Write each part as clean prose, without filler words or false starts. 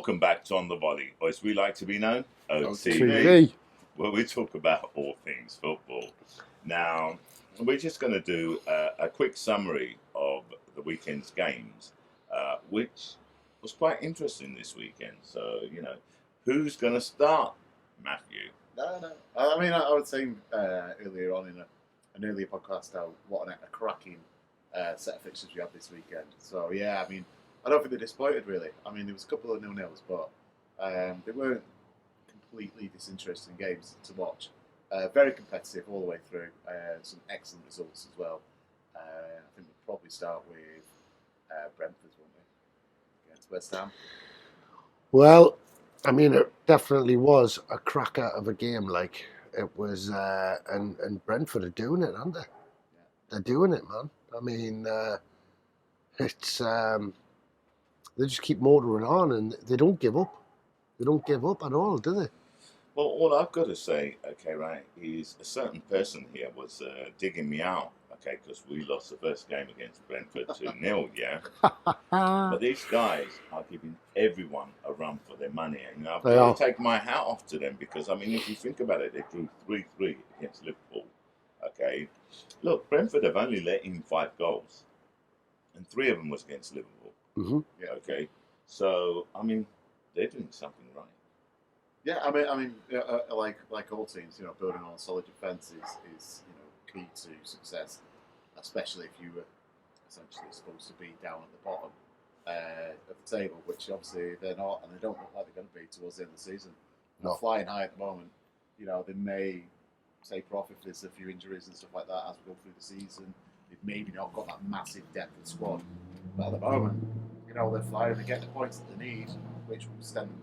Welcome back to On the Volley, or as we like to be known, OTV, TV. where we talk about all things football. Now, we're just going to do a quick summary of the weekend's games, which was quite interesting this weekend. So, who's going to start, Matthew? No. I mean, I was saying earlier on in an earlier podcast what a cracking set of fixtures we had this weekend. So, yeah, I mean, I don't think they're disappointed, really. I mean, there was a couple of 0-0s, but they weren't completely disinteresting games to watch. Very competitive all the way through. Some excellent results as well. I think we'll probably start with Brentford, won't we? Against West Ham. Well, I mean, it definitely was a cracker of a game. Like it was, and Brentford are doing it, aren't they? Yeah. They're doing it, man. I mean, it's they just keep motoring on, and they don't give up. They don't give up at all, do they? Well, all I've got to say, okay, right, is a certain person here was digging me out, okay, because we lost the first game against Brentford 2-0, yeah? But these guys are giving everyone a run for their money. And I've got to take my hat off to them because, I mean, if you think about it, they drew 3-3 against Liverpool, okay? Look, Brentford have only let in 5 goals, and 3 of them was against Liverpool. Mm-hmm. Yeah, okay? So, I mean, they're doing something right. Yeah, I mean, like all teams, building on a solid defence is key to success, especially if you were essentially supposed to be down at the bottom of the table, which obviously they're not, and they don't look like they're going to be towards the end of the season. No. They're flying high at the moment. They may taper off if there's a few injuries and stuff like that as we go through the season. They've maybe not got that massive depth of squad, but at the moment, they're flying. They get the points that they need, which will stand them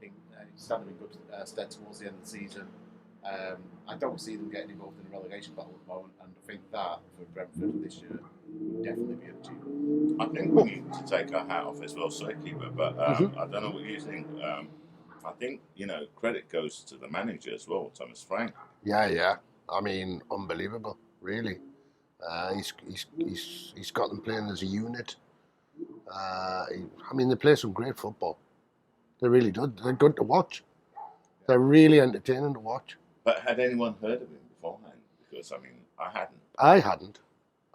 in good stead towards the end of the season. I don't see them getting involved in a relegation battle at the moment, and I think that for Brentford this year would definitely be an achievement. I think we need to take our hat off as well, Keeper, but I don't know what you think. I think, credit goes to the manager as well, Thomas Frank. Yeah. I mean, unbelievable, really. He's got them playing as a unit. I mean, they play some great football. They really do. They're good to watch. They're really entertaining to watch. But had anyone heard of him beforehand? Because, I mean, I hadn't.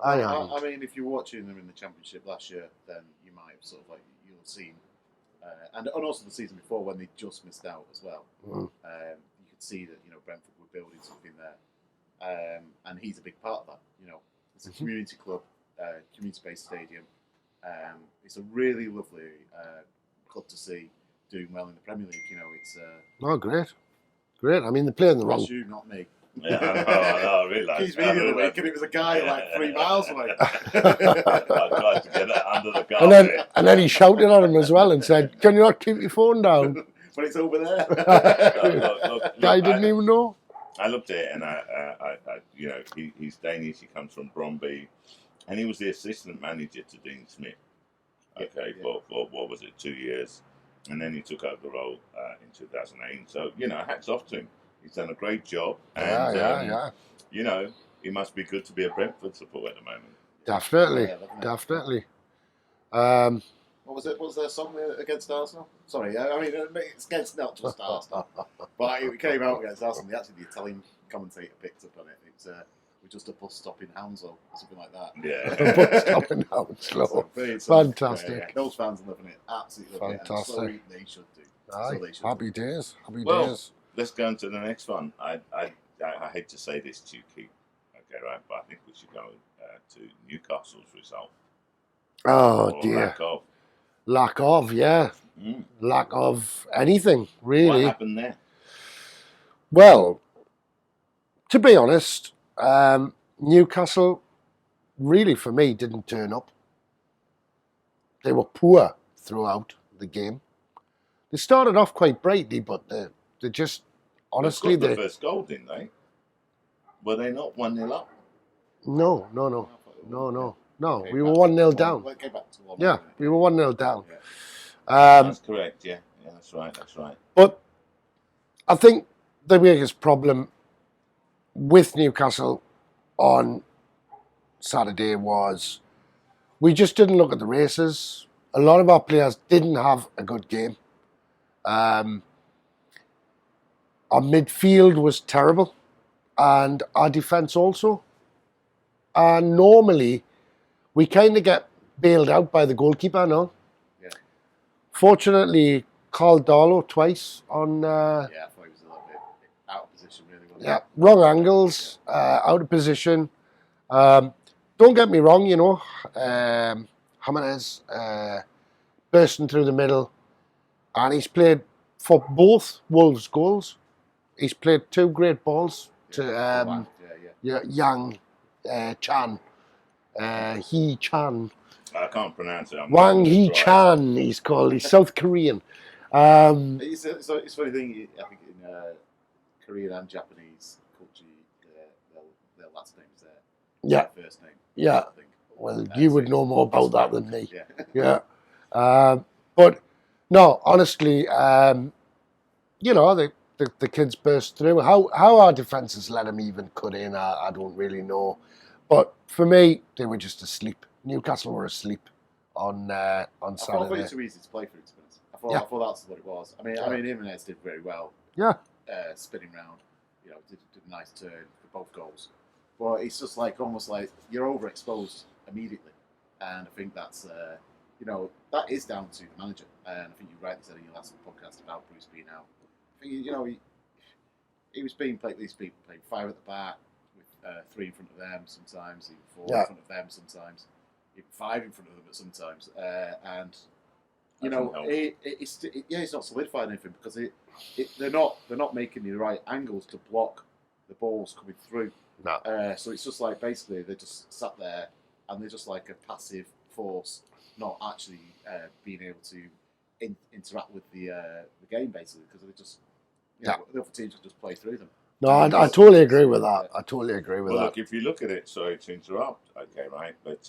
I mean, if you're watching them in the Championship last year, then you might sort of you'll have seen, and also the season before when they just missed out as well. You could see that Brentford were building something there, and he's a big part of that. It's a community club, community-based stadium. It's a really lovely club to see doing well in the Premier League. Great. I mean, they're playing the wrong. That's you, not me. Yeah, I know, I realise. He's me the other week, and it was a guy 3 miles away. I tried to get that under the carpet. And then he shouted at him as well and said, "Can you not keep your phone down?" But it's over there. Look, Guy didn't even know. I looked at it, and I he's Danish. He comes from Bromby, and he was the assistant manager to Dean Smith. Okay, for what was it, 2 years, and then he took over the role in 2008. So hats off to him. He's done a great job, and Yeah. He must be good to be a Brentford supporter at the moment. Definitely. What was it? What was their song against Arsenal? Sorry, I mean it's against not just Arsenal, but it came out against Arsenal. The Italian commentator picked up on it. It's we're just a bus stop in Hounslow or something like that. Yeah, a bus stop in Hounslow. Fantastic. Yeah. Those fans are loving it. Absolutely loving Fantastic. it. And so they should do. Aye, So they should happy days. Well, let's go on to the next one. I hate to say this to you, Keith. Okay, right, but I think we should go to Newcastle's result. Oh dear. Lack of, yeah. Lack of anything, really. What happened there? Well, to be honest, Newcastle really, for me, didn't turn up. They were poor throughout the game. They started off quite brightly, but they just, honestly... They got the first goal, didn't they? Were they not 1-0 up? No. We were 1-0 down. Yeah, we were 1-0 down. That's correct, yeah. Yeah, that's right. But I think the biggest problem with Newcastle on Saturday was we just didn't look at the races. A lot of our players didn't have a good game. Our midfield was terrible, and our defence also. And normally, we kind of get bailed out by the goalkeeper, no? Yeah. Fortunately, called Darlow twice on... Yeah, I thought he was a little bit out of position, really, wasn't Yeah, wrong angles, out of position. Don't get me wrong, you know, Jimenez bursting through the middle, and he's played for both Wolves goals. He's played 2 great balls to Yang Chan, He Chan. I can't pronounce it. Wang He Chan, he's called. He's South Korean. It's a funny thing. I think in Korean and Japanese culture, their last name's their first name. Yeah. I think. Well, you would know more about that than me. Yeah. Yeah. But no, honestly, you know, the kids burst through. How our defences let them even cut in, I don't really know. But for me, they were just asleep. Newcastle were asleep on Saturday. I thought it was too easy to play for, to be honest. I thought that's what it was. I mean, Jimenez did very well. Yeah. Spinning round, you know, did a nice turn for both goals. But it's just like almost like you're overexposed immediately, and I think that's you know, that is down to the manager. And I think you rightly said in your last podcast about Bruce being out. I think, you know, he was being played. These people playing 5 at the back with 3 in front of them sometimes, even 4 in front of them sometimes, even 5 in front of them at sometimes, and you know, it's not solidified anything because they're not making the right angles to block the balls coming through. No. So it's just like basically they're just sat there and they're just like a passive force, not actually being able to interact with the game basically because they just the other teams just play through them. No, I totally agree with that. I totally agree with that. Look, if you look at it, sorry to interrupt, okay, right, but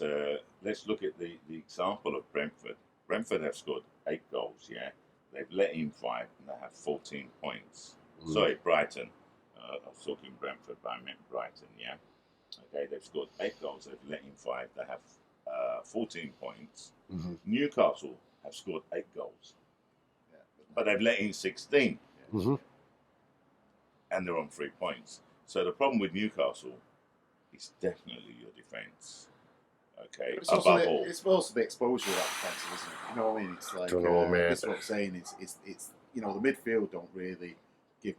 let's look at the example of Brentford. Brentford have scored 8 goals, yeah. They've let in 5 and they have 14 points. Sorry, Brighton. I was talking Brentford, but I meant Brighton, yeah. Okay, they've scored 8 goals, they've let in 5, they have 14 points. Mm-hmm. Newcastle have scored 8 goals, but they've let in 16. Mm-hmm. And they're on 3 points. So the problem with Newcastle is definitely your defence. Okay, it's also the exposure of that defence, isn't it? You know what I mean? It's like that's what I'm saying. It's you know, the midfield don't really give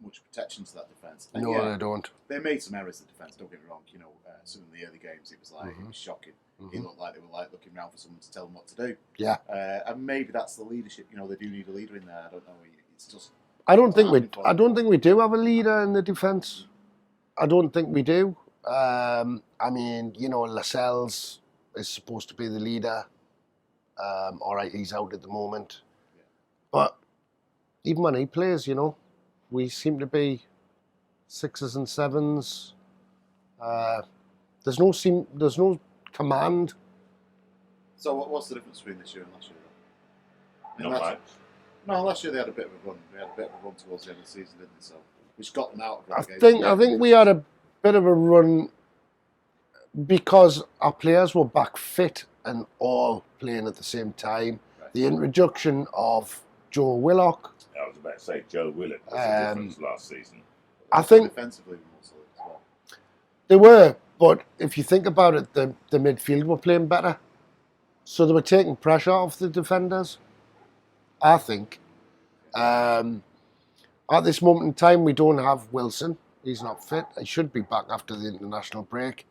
much protection to that defence. No, they don't. They made some errors at defence. Don't get me wrong. You know, some of the early games it was like it was shocking. It looked like they were like looking around for someone to tell them what to do. Yeah. And maybe that's the leadership. You know, they do need a leader in there. I don't know. It's just. I don't think we do have a leader in the defence. I don't think we do. I mean, you know, Lascelles is supposed to be the leader. All right, he's out at the moment. Yeah. But even when he plays, you know, we seem to be 6s and 7s. There's no command. So what's the difference between this year and last year? Then? Not much. No, last year they had a bit of a run. They had a bit of a run towards the end of the season, didn't they? So, which got them out of relegation. I think we had a bit of a run because our players were back fit and all playing at the same time. Right. The introduction of Joe Willock. I was about to say Joe Willock was the difference last season. I think defensively also as well. They were, but if you think about it, the midfield were playing better, so they were taking pressure off the defenders. I think. At this moment in time, we don't have Wilson. He's not fit. He should be back after the international break.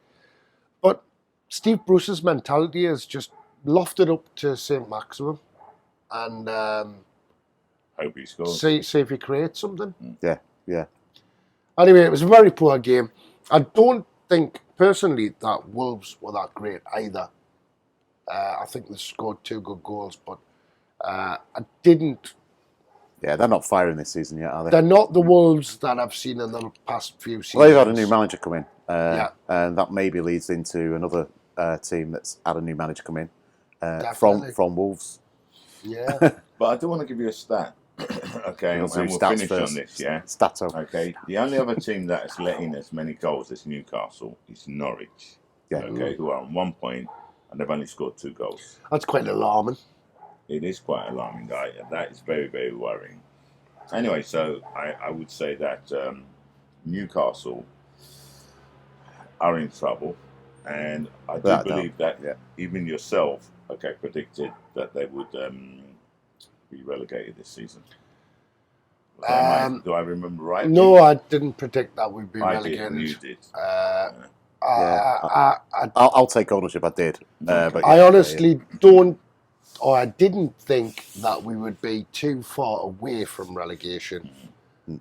But Steve Bruce's mentality is just lofted up to St. Maximum and hope he scores. See if he creates something. Yeah. Anyway, it was a very poor game. I don't think, personally, that Wolves were that great either. I think they scored 2 good goals, but I didn't. Yeah, they're not firing this season yet, are they? They're not the Wolves that I've seen in the past few seasons. Well, they've had a new manager come in, and that maybe leads into another team that's had a new manager come in from Wolves. Yeah, but I do want to give you a stat. Okay, and we'll finish first. On this. Yeah, Stato. Okay, the only other team that has let in as many goals as Newcastle is Norwich. Yeah. Okay, who are on 1 point and they've only scored 2 goals. That's quite alarming. it is quite alarming. That is very, very worrying. Anyway, so I would say that Newcastle are in trouble, and I do believe that even yourself, predicted that they would be relegated this season. Do I remember right? No, I didn't predict that we'd be relegated. I did, you did. I'll take ownership. I did, but I honestly don't, or I didn't think that we would be too far away from relegation. It's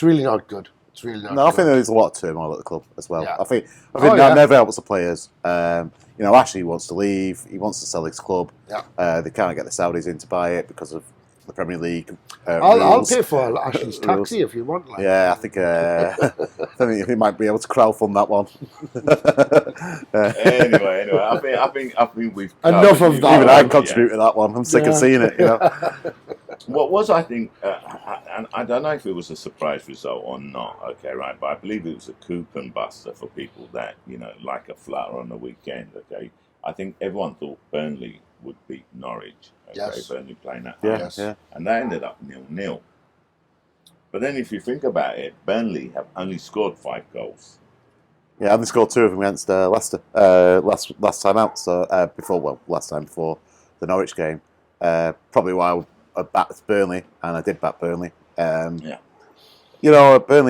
really not good. It's really not. No, good. I think there's a lot of turmoil at the club as well. Yeah. I think that never helps the players. Ashley wants to leave. He wants to sell his club. Yeah. They can't get the Saudis in to buy it because of the Premier League. I'll pay for Ashley's taxi if you want. I think he might be able to crowdfund that one. Anyway, I think we've enough of that. Even I contribute to that one. I'm sick of seeing it. What was, I think, and I don't know if it was a surprise result or not, but I believe it was a coupon buster for people that, like a flutter on the weekend, I think everyone thought Burnley would beat Norwich, Burnley playing at home, and that ended up 0-0. But then if you think about it, Burnley have only scored 5 goals. Yeah, and they scored 2 of them against Leicester last time out, so last time before the Norwich game. Probably why I backed Burnley, and I did back Burnley. Burnley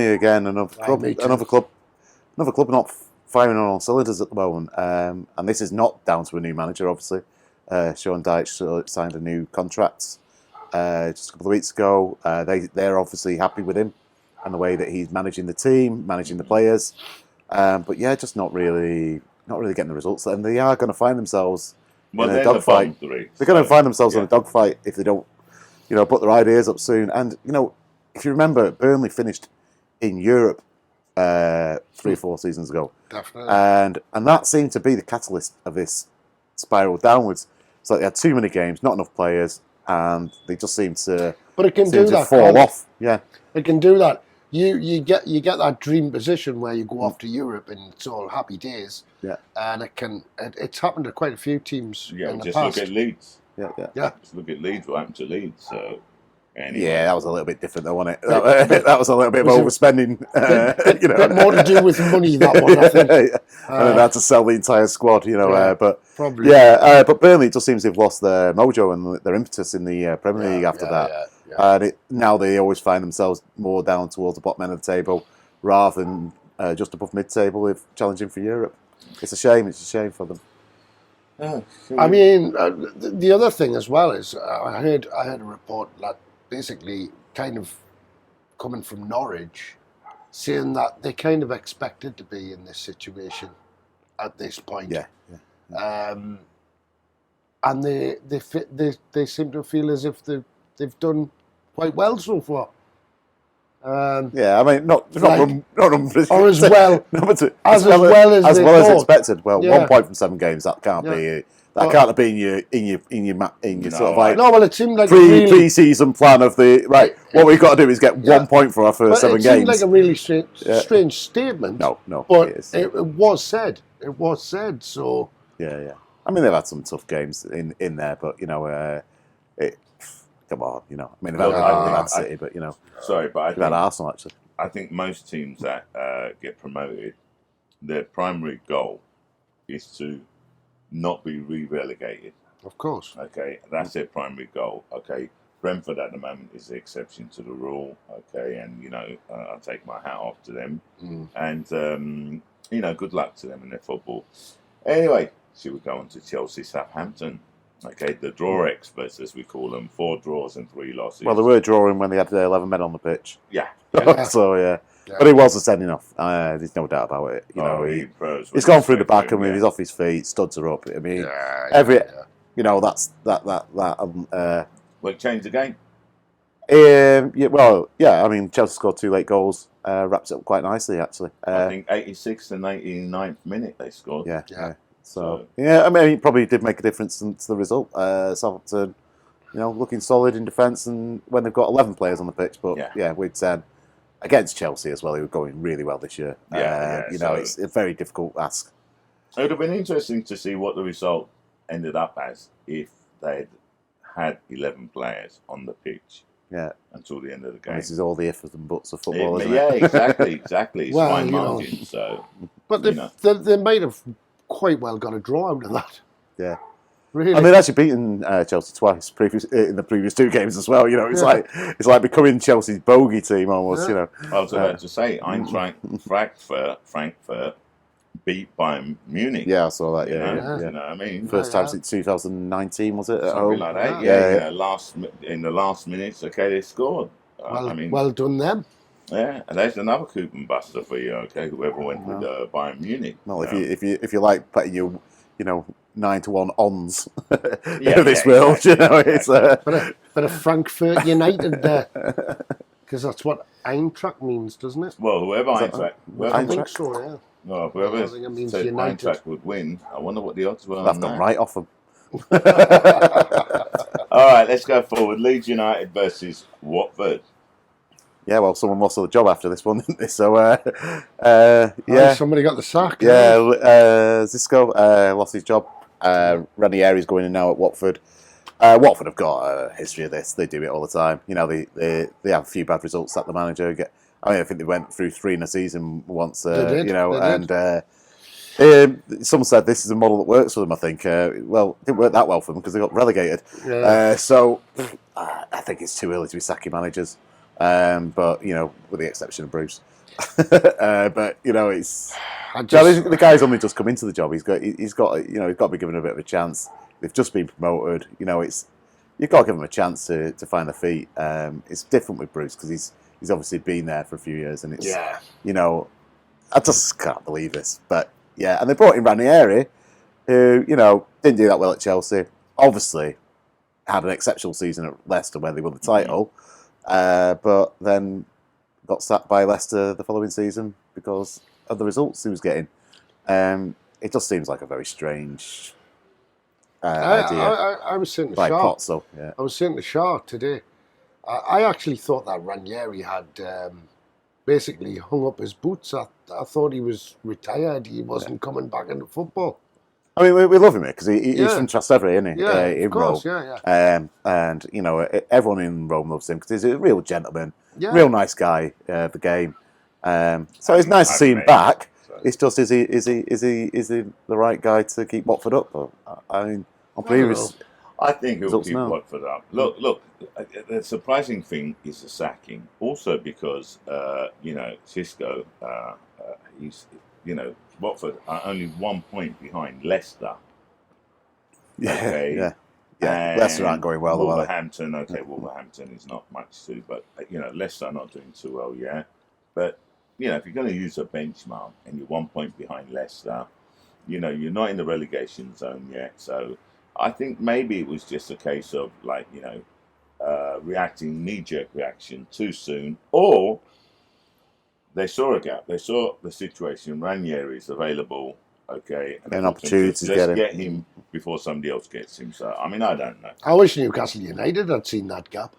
again, another club not firing on all cylinders at the moment. And this is not down to a new manager, obviously. Sean Dyche signed a new contract just a couple of weeks ago. They're obviously happy with him and the way that he's managing the team, managing the players. Just not really getting the results. And they are going to find themselves in a dogfight. They're going to find themselves in a dogfight if they don't, put their ideas up soon. And if you remember, Burnley finished in Europe 3 or 4 seasons ago. Definitely. And that seemed to be the catalyst of this spiral downwards. So they had too many games, not enough players, and they just seemed to. But it can do that. Fall off. Yeah, it can do that. You get that dream position where you go off to Europe and it's all happy days. Yeah, and it's happened to quite a few teams. Yeah, in the just past. look at Leeds. Yeah. Just look at Leeds. What happened to Leeds? So. Anyway. Yeah, that was a little bit different, though, wasn't it? That was a little bit of overspending. Bit more to do with money, that one, I think. And then had to sell the entire squad, but probably. But Burnley just seems to have lost their mojo and their impetus in the Premier League after that. And now they always find themselves more down towards the bottom end of the table rather than just above mid-table if challenging for Europe. It's a shame. It's a shame for them. I mean, the other thing as well is I heard a report that basically kind of coming from Norwich saying that they kind of expected to be in this situation at this point. Yeah. And they seem to feel as if they've done quite well so far. I mean, not or as well as expected. Well, 1 point from 7 games, that can't be. That can't have been in your sort of like. No, well, it seemed like pre-season plan of the right. What we've got to do is get 1 point for our first 7 games. It seemed like a really strange statement. No, but it was said. It was said. So yeah. I mean, they've had some tough games in there, but come on, I mean, they've had City, but Sorry, but they've had Arsenal actually. I think most teams that get promoted, their primary goal is to not be re-relegated. Of course. Okay, that's their primary goal. Okay, Brentford at the moment is the exception to the rule. Okay, and I take my hat off to them, and good luck to them in their football. Anyway, should we go on to Chelsea, Southampton? Okay, the draw experts, as we call them, 4 draws and 3 losses. Well, they were drawing when they had 11 men on the pitch. Yeah. So, yeah. But it was a sending off. There's no doubt about it. He's gone through the back and he's off his feet, studs are up. I mean, that's that. Will it change the game? I mean, Chelsea scored 2 late goals, wraps it up quite nicely, actually. I think 86th and 89th minute they scored. Yeah. So, I mean, it probably did make a difference to the result. Southampton, looking solid in defence and when they've got 11 players on the pitch. But, with 10 against Chelsea as well, who were going really well this year. It's a very difficult ask. It would have been interesting to see what the result ended up as if they'd had 11 players on the pitch Yeah. until the end of the And game. this is all the ifs and buts of football, isn't Yeah, it? exactly. It's Well, fine you know. margin, so... But they might have quite well got a draw out of that. Yeah. Really. And they'd actually beaten Chelsea twice in the previous 2 games as well. You know, it's like becoming Chelsea's bogey team almost. You know, I was about to say Eintracht Frankfurt beat Bayern Munich. Yeah, I saw that. Yeah. You know what I mean? First time since 2019, was it? At Something home? like that. Yeah. In the last minutes, okay, they scored. Well done them. Yeah, and there's another coupon buster for you. Okay, whoever went with Bayern Munich. Well, if you like betting your 9-1 ons Yeah, this world, exactly, it's But a Frankfurt United there, because that's what Eintracht means, doesn't it? Well, whoever Eintracht, I think so. Yeah. well, whoever I think it means said United. Eintracht would win, I wonder what the odds were on Left that. them right off them. All right, let's go forward. Leeds United versus Watford. Yeah, well, someone lost the job after this one, didn't they? So, yeah. Somebody got the sack. Yeah, Zisco lost his job. Ranieri's going in now at Watford. Watford have got a history of this. They do it all the time. You know, they have a few bad results that the manager get. I think they went through 3 in a season once. They did. Someone said this is a model that works for them. I think. Well, it didn't work that well for them because they got relegated. Yeah. So I think it's too early to be sacking managers. But with the exception of Bruce. But it's. The guy's only just come into the job. He's got to be given a bit of a chance. They've just been promoted. You've got to give him a chance to find their feet. It's different with Bruce because he's obviously been there for a few years, and it's I just can't believe this. But yeah, and they brought in Ranieri, who didn't do that well at Chelsea. Obviously, had an exceptional season at Leicester where they won the title, but then got sacked by Leicester the following season because of the results he was getting. It just seems like a very strange idea. I was saying to By Sharp. Potts, yeah. I was saying to Sharp today. I actually thought that Ranieri had basically hung up his boots. I thought he was retired. He wasn't coming back into football. I mean, we love him because he's from Trastevere, isn't he? Yeah, in of course, Rome. yeah. And everyone in Rome loves him because he's a real gentleman, Yeah. real nice guy. The game, so it's nice to see him back. It's just is he the right guy to keep Watford up? I mean, on previous. I think he'll results keep now. Watford up. Look. The surprising thing is the sacking. Also because Xisco, he's Watford are only 1 point behind Leicester. Yeah, Okay. yeah. And Leicester aren't going well, are they? Wolverhampton is not much too, but Leicester are not doing too well, yeah. But if you're going to use a benchmark and you're 1 point behind Leicester, you're not in the relegation zone yet. So I think maybe it was just a case of reacting knee-jerk reaction too soon, or they saw a gap. They saw the situation. Ranieri is available. Okay, and An opportunity to get him before somebody else gets him. So I mean, I don't know. I wish Newcastle United had seen that gap.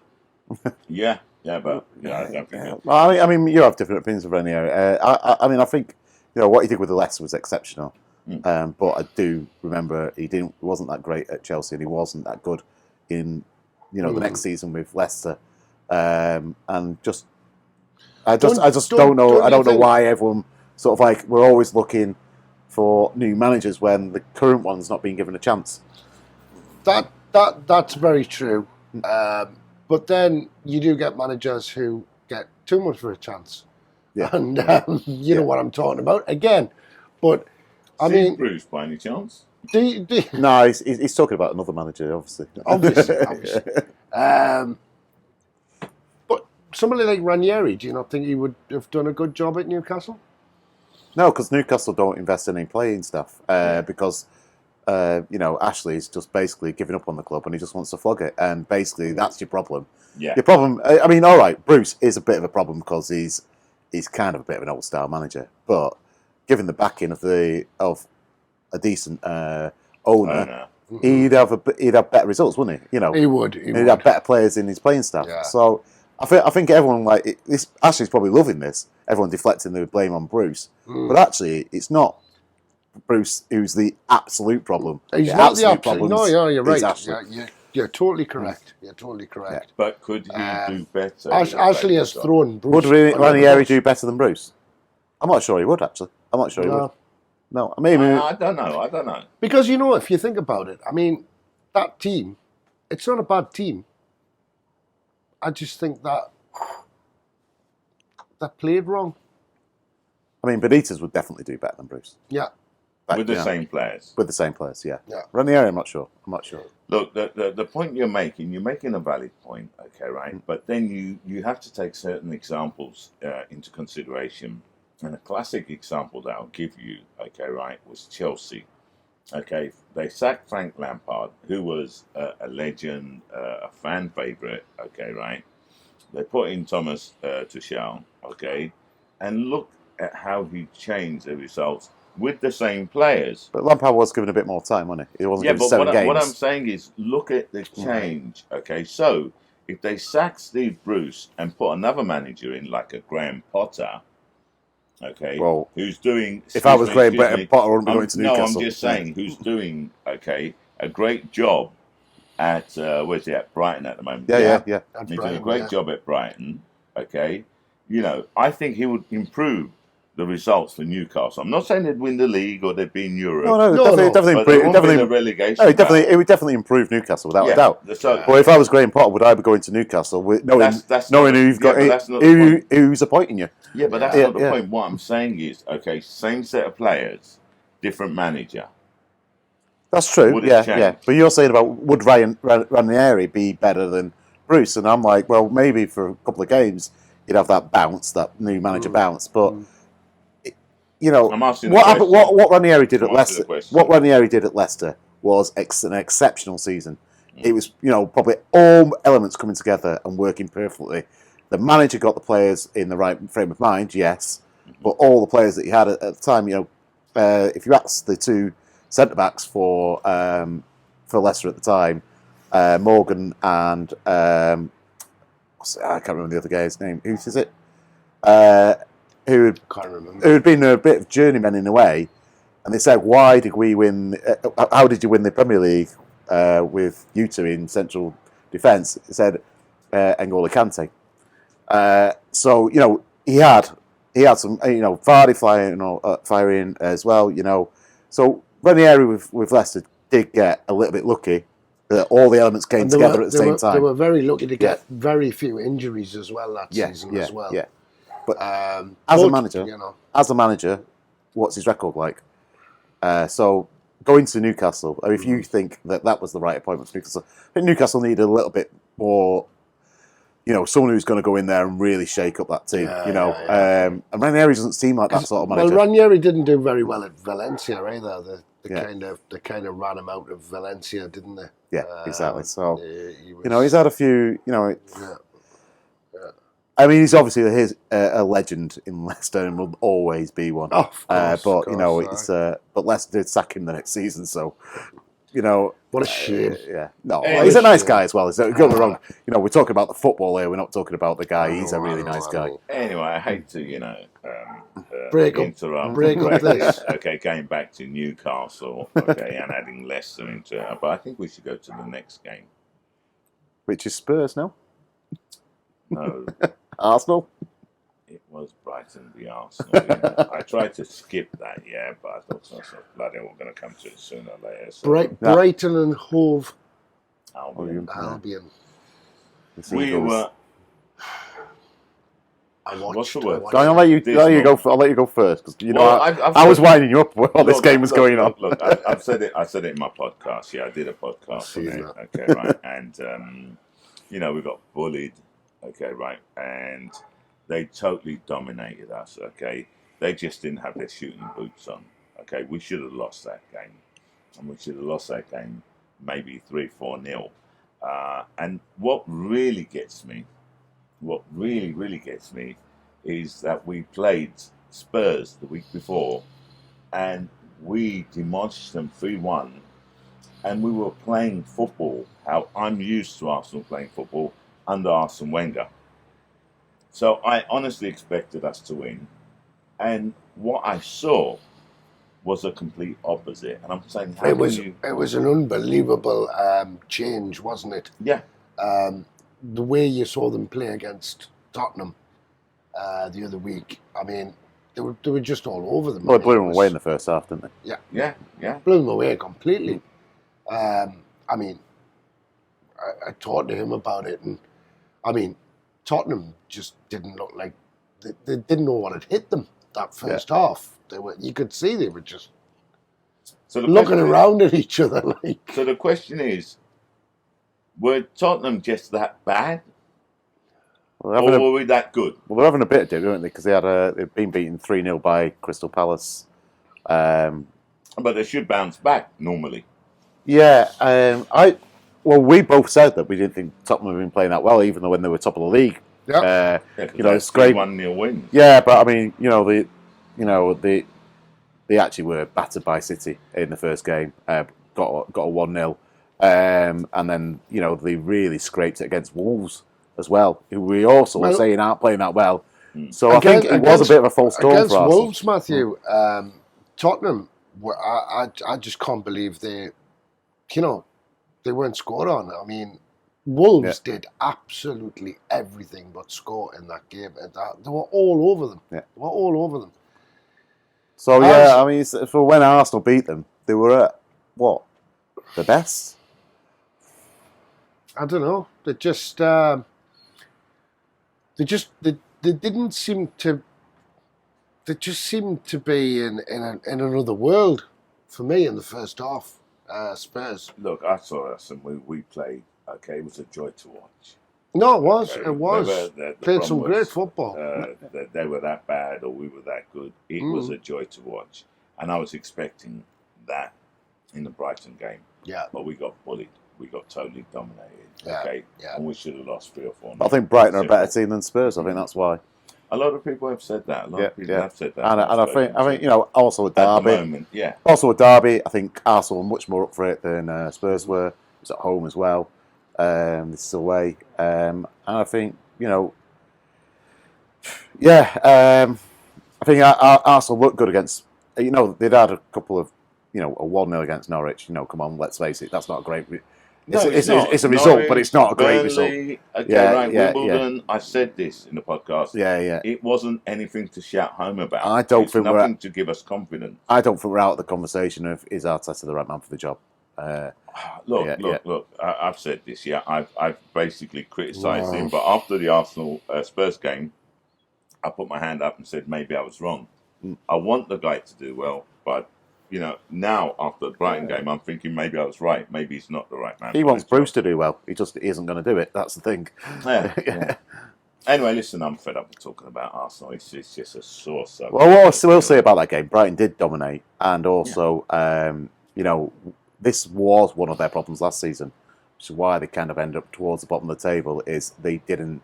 Yeah, but I don't think. Well, I mean, you have different opinions of Ranieri. I mean, I think what he did with the Leicester was exceptional. But I do remember he wasn't that great at Chelsea, and he wasn't that good in the next season with Leicester. And I just don't know. I don't know why everyone sort of we're always looking for new managers when the current one's not being given a chance. That's very true. But then you do get managers who get too much of a chance. Yeah. And you know what I'm talking about again. But I mean, Bruce, by any chance? No, he's talking about another manager, obviously. Obviously. But somebody like Ranieri, do you not think he would have done a good job at Newcastle? No, because Newcastle don't invest in any playing staff because Ashley's just basically giving up on the club and he just wants to flog it, and basically that's your problem. Yeah. Your problem. I mean, all right, Bruce is a bit of a problem because he's kind of a bit of an old style manager, but given the backing of a decent owner, he'd have better results, wouldn't he? He would. He'd have better players in his playing staff. Yeah. So I think everyone this. Ashley's probably loving this. Everyone deflecting the blame on Bruce, but actually it's not Bruce, who's the absolute problem. He's The not the absolute absolute. No, problem's- yeah, you're right. is Ashley. You're totally correct. You're totally correct. But could he do better? Ashley has thrown Bruce. Would under the Ranieri bus. do better than Bruce? I'm not sure he would, actually. I'm not sure he would. No. No, I mean, I don't know. I don't know. Because, if you think about it, I mean, that team, it's not a bad team. I just think that played wrong. I mean, Benitez would definitely do better than Bruce. Yeah. But, With the same players. With the same players, yeah. Yeah. Ranieri, I'm not sure. Look, the point you're making a valid point, okay, right? But then you have to take certain examples into consideration. And a classic example that I'll give you, okay, right, was Chelsea. Okay, they sacked Frank Lampard, who was a legend, a fan favourite, okay, right? They put in Thomas Tuchel, okay, and look at how he changed the results with the same players. But Lampard was given a bit more time, wasn't he? He wasn't given 7 games. What I'm saying is, look at the change, okay? So, if they sack Steve Bruce and put another manager in, like a Graham Potter, okay, Well, who's doing... If I was Graham Potter, I wouldn't be going to Newcastle. No, I'm just saying, who's doing, okay, a great job at, where's he at? Brighton at the moment. Yeah. He's doing a great job at Brighton, okay? I think he would improve the results for Newcastle. I'm not saying they'd win the league or they'd be in Europe. Definitely But they improve. won't be in the relegation. It would definitely improve Newcastle without a doubt. But if I was Graham Potter, would I be going to Newcastle knowing who's appointing you? Yeah, but that's not the point. What I'm saying is, okay, same set of players, different manager. That's true. Would it Yeah. change? But you're saying about would Ranieri be better than Bruce? And I'm like, well, maybe for a couple of games you'd have that bounce, that new manager bounce. But I'm asking what Ranieri did at Leicester. What Ranieri did at Leicester was an exceptional season. It was, probably all elements coming together and working perfectly. The manager got the players in the right frame of mind, yes, but all the players that he had at the time, if you ask the two centre backs for Leicester at the time, Morgan and I can't remember the other guy's name. Who is it? Who had been a bit of journeymen in a way, and they said, "Why did we win? How did you win the Premier League with you two in central defence?" He said, "N'Golo Kante." So he had some Vardy firing as well. So Ranieri with Leicester did get a little bit lucky that all the elements came together at the same time. They were very lucky to get very few injuries as well that season as well. Yeah. But as a manager, what's his record like? So going to Newcastle, if you think that was the right appointment for Newcastle, I think Newcastle needed a little bit more, someone who's going to go in there and really shake up that team. And Ranieri doesn't seem like that sort of manager. Well, Ranieri didn't do very well at Valencia either. They kind of ran him out of Valencia, didn't they? Yeah, exactly. So he's had a few. I mean, he's obviously a legend in Leicester and will always be one. Oh, of course, but Leicester did sack him the next season, so what a shame. He's a nice guy as well. Don't get me wrong. We're talking about the football here. We're not talking about the guy. He's a really nice guy. Anyway, I hate to interrupt. Break up this. Okay, going back to Newcastle. Okay, and adding Leicester into it, but I think we should go to the next game. Which is Spurs, no? No. Arsenal? It was Brighton v Arsenal. I tried to skip that, but I thought bloody we're going to come to it sooner or later. So. Brighton and Hove Albion. We were. What's the word? I'll let you go first because I was winding you up while this game was going on. Look, I said it in my podcast. Yeah, I did a podcast on it. Okay, right, and we got bullied. Okay, right, and they totally dominated us. Okay, they just didn't have their shooting boots on. Okay, we should have lost that game, and we should have lost that game maybe 3-4-0. And what really gets me, is that we played Spurs the week before, and we demolished them 3-1, and we were playing football how I'm used to Arsenal playing football under Arsene Wenger. So I honestly expected us to win. And what I saw was a complete opposite. And I'm saying, how It can was you? it was an unbelievable change, wasn't it? Yeah. The way you saw them play against Tottenham the other week. I mean, they were just all over them. Well, they blew them away in the first half, didn't they? Yeah. Blew them away completely. I mean, I talked to him about it, and I mean, Tottenham just didn't look like they didn't know what had hit them that first half. You could see they were just looking around at each other like. So the question is, were Tottenham just that bad, or were we that good? Well, they're having a bit of it, weren't they? Because they've been beaten 3-0 by Crystal Palace. But they should bounce back normally. Yeah, we both said that we didn't think Tottenham had been playing that well, even though when they were top of the league. Yeah. It's great. 1-0 wins. Yeah, but I mean, they actually were battered by City in the first game. Got a 1-0, and then they really scraped it against Wolves as well, who we also were saying aren't playing that well. So I think it was a bit of a false storm against for us. Wolves, Matthew. Tottenham, I just can't believe they weren't scored on. I mean, Wolves did absolutely everything but score in that game. They were all over them. Yeah. They were all over them. So I mean, for when Arsenal beat them, they were at what, the best? I don't know. They didn't seem to. They just seemed to be in another world for me in the first half. Spurs. Look, I saw us and we played. Okay, it was a joy to watch. No, it was. Okay. It was. The Played some problem great was, football. that they were that bad or we were that good. It was a joy to watch, and I was expecting that in the Brighton game. Yeah. But we got bullied. We got totally dominated. Yeah. Okay. Yeah. And we should have lost 3 or 4. I think Brighton are a better team than Spurs. I think that's why. A lot of people have said that. A lot of people have said that. And I think also with at Derby. the moment, yeah. Also with Derby, I think Arsenal were much more up for it than Spurs were. It was at home as well. This is away, and I think I think Arsenal looked good against. They'd had a couple of a 1-0 against Norwich. Come on, let's face it, that's not a great. It's a result, Norwich, but it's not a great result. Okay, Wimbledon. I said this in the podcast. Yeah. It wasn't anything to shout home about. I don't it's think nothing to give us confidence. I don't think we're out of the conversation of is Arteta the right man for the job. Look. I've said this. Yeah, I've basically criticised him, but after the Arsenal Spurs game, I put my hand up and said maybe I was wrong. I want the guy to do well, but now after the Brighton game, I'm thinking maybe I was right. Maybe he's not the right man. He wants Bruce to do well. He just isn't going to do it. That's the thing. Yeah. Anyway, listen, I'm fed up with talking about Arsenal. It's just a sore subject. Well, what we'll say about that game, Brighton did dominate, and also, this was one of their problems last season, which is why they kind of end up towards the bottom of the table, is they didn't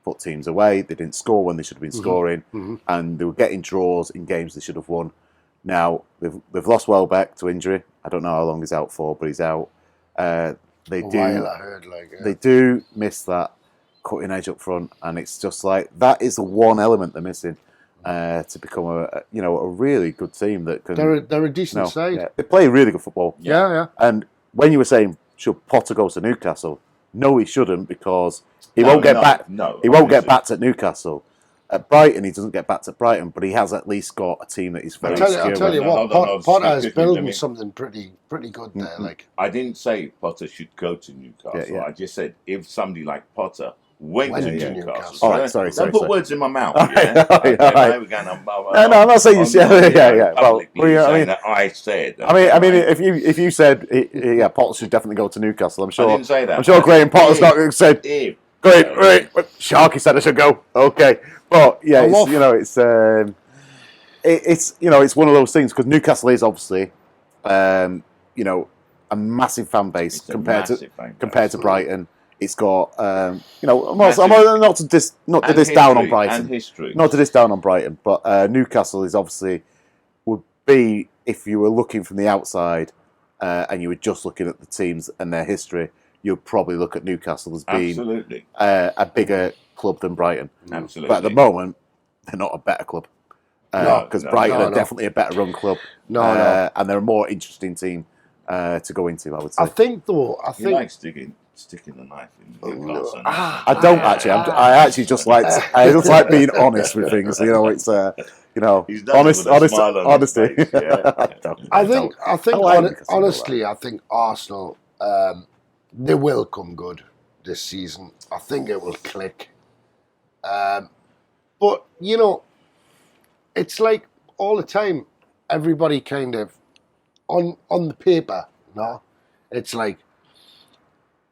put teams away, they didn't score when they should have been scoring, and they were getting draws in games they should have won. Now, they've lost Welbeck to injury. I don't know how long he's out for, but he's out. They do miss that cutting edge up front, and it's just like, that is the one element they're missing. To become a really good team that can. They're a decent side. Yeah, they play really good football. Yeah. And when you were saying should Potter go to Newcastle, no, he shouldn't, because he won't get back. No, he won't get backed at Newcastle. At Brighton, he doesn't get backed at Brighton, but he has at least got a team that he's very secure. I'll tell you what, Hold on, Potter is building something pretty good there. Like, I didn't say Potter should go to Newcastle. Yeah. I just said if somebody like Potter went to Newcastle. All right, sorry. Don't put words in my mouth. All right. No, I'm not saying you said. Yeah. Well, that I said. I mean, if you said Potter should definitely go to Newcastle, I'm sure. I didn't say that. I'm sure Graham Potter's not going to say. Great, right. Sharky said I should go. Okay, but yeah, it's one of those things, because Newcastle is obviously, a massive fan base compared to Brighton. It's got, I'm not to diss down on Brighton, not to diss down on Brighton, but Newcastle is obviously would be, if you were looking from the outside, and you were just looking at the teams and their history, you'd probably look at Newcastle as being a bigger club than Brighton. Absolutely. But at the moment, they're not a better club. because No, Brighton no, are no. definitely a better run club. No. And they're a more interesting team to go into, I would say. I think though. He likes sticking the knife in Newcastle. I don't actually. I actually just like being honest with things. You know, it's He's done it with a smile on his honesty. face, yeah. I think like Newcastle, honestly, I think Arsenal, they will come good this season. I think it will click. But it's like all the time, everybody kind of on the paper. No, it's like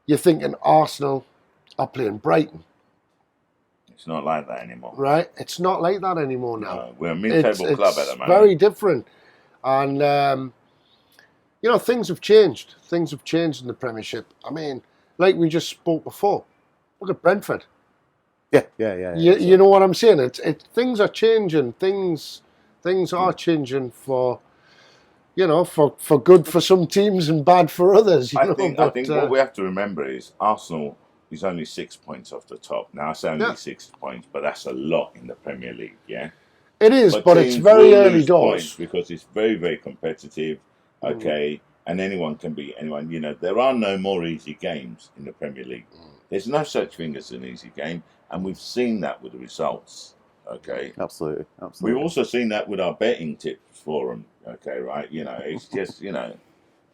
you're thinking Arsenal are playing Brighton. It's not like that anymore. Right? It's not like that anymore now. No, we're a mid-table club at the moment. Very different. And, things have changed. Things have changed in the Premiership. I mean, like we just spoke before, look at Brentford. Yeah. You know what I'm saying? Things are changing. Things are changing for good for some teams and bad for others. I think what we have to remember is Arsenal is only 6 points off the top. Now, it's only 6 points, but that's a lot in the Premier League, yeah? It is, but it's teams very will early lose doors. points because it's very, very competitive, okay? And anyone can beat anyone. There are no more easy games in the Premier League. There's no such thing as an easy game, and we've seen that with the results, okay? Absolutely. We've also seen that with our betting tips forum, okay, right? It's just,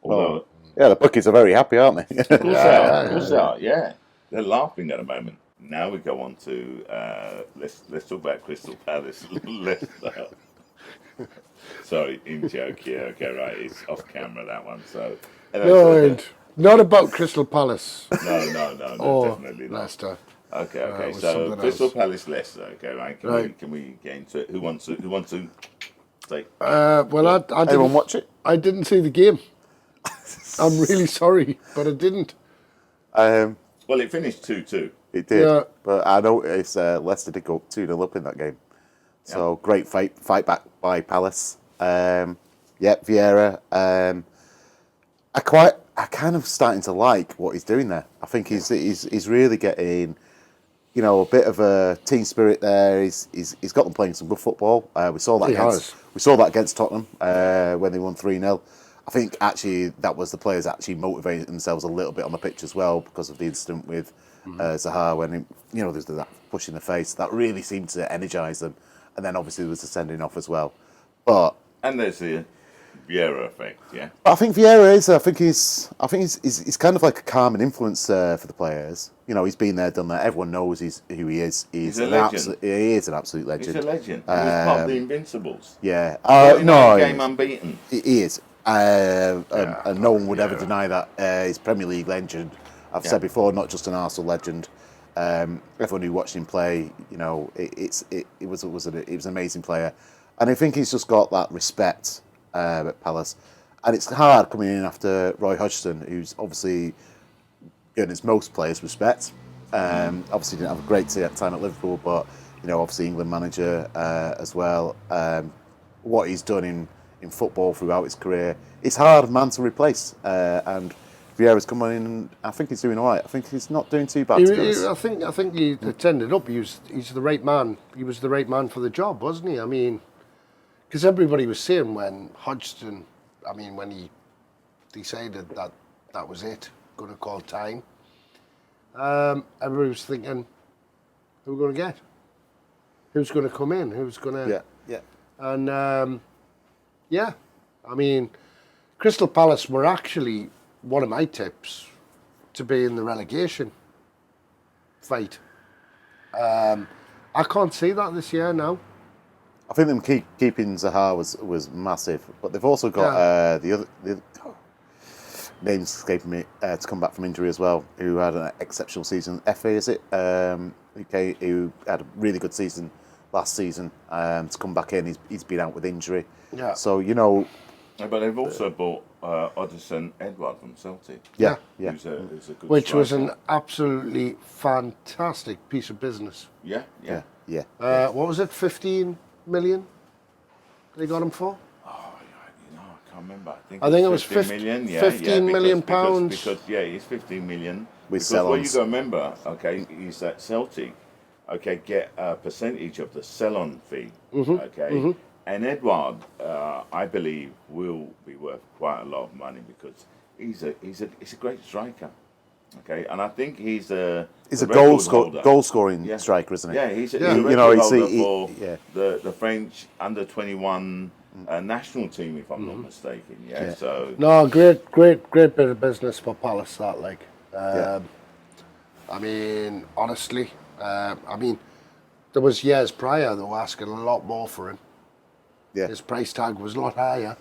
although... Yeah, the bookies are very happy, aren't they? Of course they are, yeah. They're laughing at the moment. Now we go on to let's talk about Crystal Palace. Sorry, in joke here. Okay, right. It's off camera, that one. So No, not about Crystal Palace. No, or definitely not. Leicester. Okay. Was So something Crystal else. Palace, Leicester. Okay, right. Can we get into it? Who wants to say? Well, I Anyone didn't watch it? I didn't see the game. I'm really sorry, but I didn't. Well, it finished 2-2. It did, Yeah. but I noticed Leicester did go 2-0 up in that game. So great fight back by Palace. Vieira. I kind of starting to like what he's doing there. I think he's really getting, a bit of a team spirit there. He's got them playing some good football. We saw that against Tottenham when they won 3-0. I think actually that was the players actually motivating themselves a little bit on the pitch as well because of the incident with Zaha when there's that push in the face that really seemed to energise them, and then obviously there was the sending off as well. And there's the Vieira effect, yeah. But I think Vieira is. I think he's kind of like a calming influence for the players. He's been there, done that. Everyone knows who he is. He's a legend. He is an absolute legend. He's a legend. He was part of the Invincibles. Yeah. Game unbeaten. He is. And no one would ever deny that. He's Premier League legend. I've said before, not just an Arsenal legend. Everyone who watched him play, it was an amazing player, and I think he's just got that respect at Palace, and it's hard coming in after Roy Hodgson, who's obviously earned most players' respect. Obviously didn't have a great time at Liverpool, but obviously England manager as well. What he's done in football throughout his career, it's hard man to replace, and Vieira's come on in, and I think he's doing all right. I think he's not doing too bad. I think he ended up. He's the right man. He was the right man for the job, wasn't he? I mean, because everybody was saying when Hodgson, when he decided that was it, going to call time. Everybody was thinking, who are we going to get? Who's going to come in? Who's going to? Yeah. And Crystal Palace were actually one of my tips to be in the relegation fight. I can't see that this year now. I think them keeping Zaha was massive, but they've also got the other names escaping me to come back from injury as well, who had an exceptional season. Efe, is it? Who had a really good season last season. To come back in, he's been out with injury. Yeah. So But they've also bought Oddison Edward from Celtic. Yeah. Who's a good Which was striker. an absolutely fantastic piece of business. Yeah. What was it? 15 million? They got him for? I can't remember. I think it was 15 million. 15 million pounds. Because it's 15 million. With because what you sell-ons. got to remember, okay, is that Celtic, okay, get a percentage of the sell-on fee, okay, And Edouard, I believe, will be worth quite a lot of money because he's a great striker. Okay, and I think he's a goal scoring striker, isn't he? Yeah, he's a Yeah. record holder for the French under-21 national team, if I'm not mistaken. Yeah, so No, great bit of business for Palace. That I mean, honestly, there was years prior they were asking a lot more for him. Yeah. His price tag was a lot higher.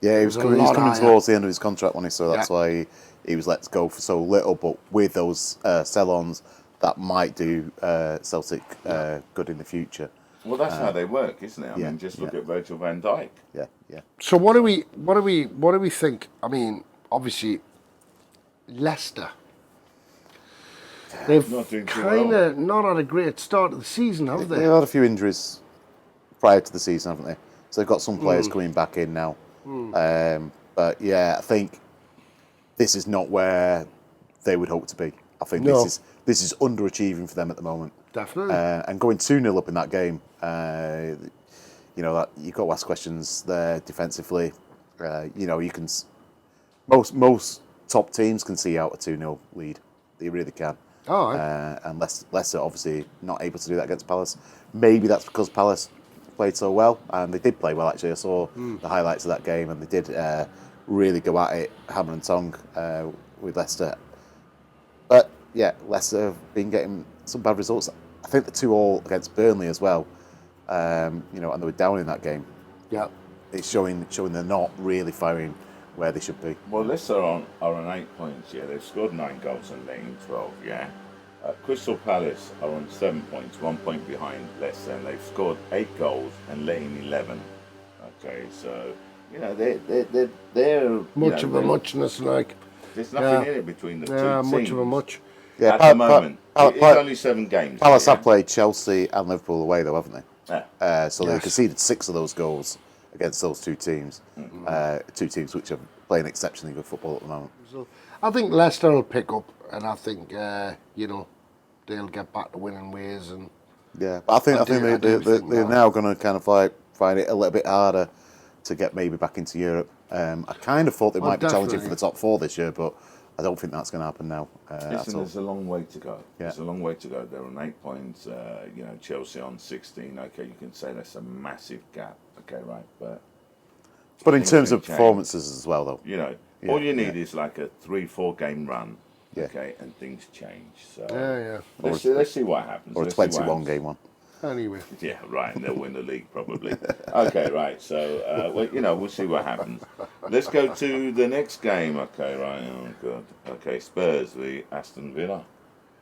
Yeah, he was coming towards the end of his contract, wasn't he? So that's why he was let go for so little. But with those sell-ons, that might do Celtic good in the future. well, that's how they work, isn't it? I mean, just look at Virgil van Dijk. Yeah. So what do we think? I mean, obviously, Leicester. They've Not doing too kind well. of not had a great start of the season, have They've they? had a few injuries prior to the season, haven't they? So they've got some players coming back in now. But yeah, I think this is not where they would hope to be. I think this is underachieving for them at the moment. Definitely. And going 2-0 up in that game, you know, that you've got to ask questions there defensively. You know, you can most top teams can see out a 2-0 lead. They really can. Oh, right. And Leicester obviously not able to do that against Palace. Maybe that's because Palace played so well, and they did play well actually. I saw the highlights of that game, and they did really go at it, hammer and tong, with Leicester. But yeah, Leicester have been getting some bad results. I think the 2-2 against Burnley as well. You know, and they were down in that game. Yeah. It's showing they're not really firing where they should be. Well, Leicester are on 8 points. Yeah, they've scored 9 goals and letting 12. Yeah. Crystal Palace are on 7 points, 1 point behind Leicester, and they've scored 8 goals and letting 11. Okay, so you know they're Much of a muchness, like. There's nothing in it between the two teams. Much of a much. Yeah, At the moment, it's only 7 games. Palace have played Chelsea and Liverpool away though, haven't they? Yeah. So they conceded 6 of those goals against those two teams. Two teams which are playing exceptionally good football at the moment. So I think Leicester will pick up, and I think you know, they'll get back to winning ways. And yeah, but I think they're now going to kind of like find it a little bit harder to get maybe back into Europe. I kind of thought they might be challenging for the top 4 this year, but I don't think that's going to happen now. Listen, there's a long way to go. Yeah. There's a long way to go. They're on 8 points. You know, Chelsea on 16. Okay, you can say that's a massive gap. Okay, right, but in terms of performances as well, though, you know, all you need is like a 3-4 game run. Yeah. Okay, and things change. So let's see what happens. Or a 21 game one. Anyway. Yeah, right, and they'll win the league probably. Okay, right. So, well, you know, we'll see what happens. Let's go to the next game. Okay, right. Oh God. Okay, Spurs v Aston Villa.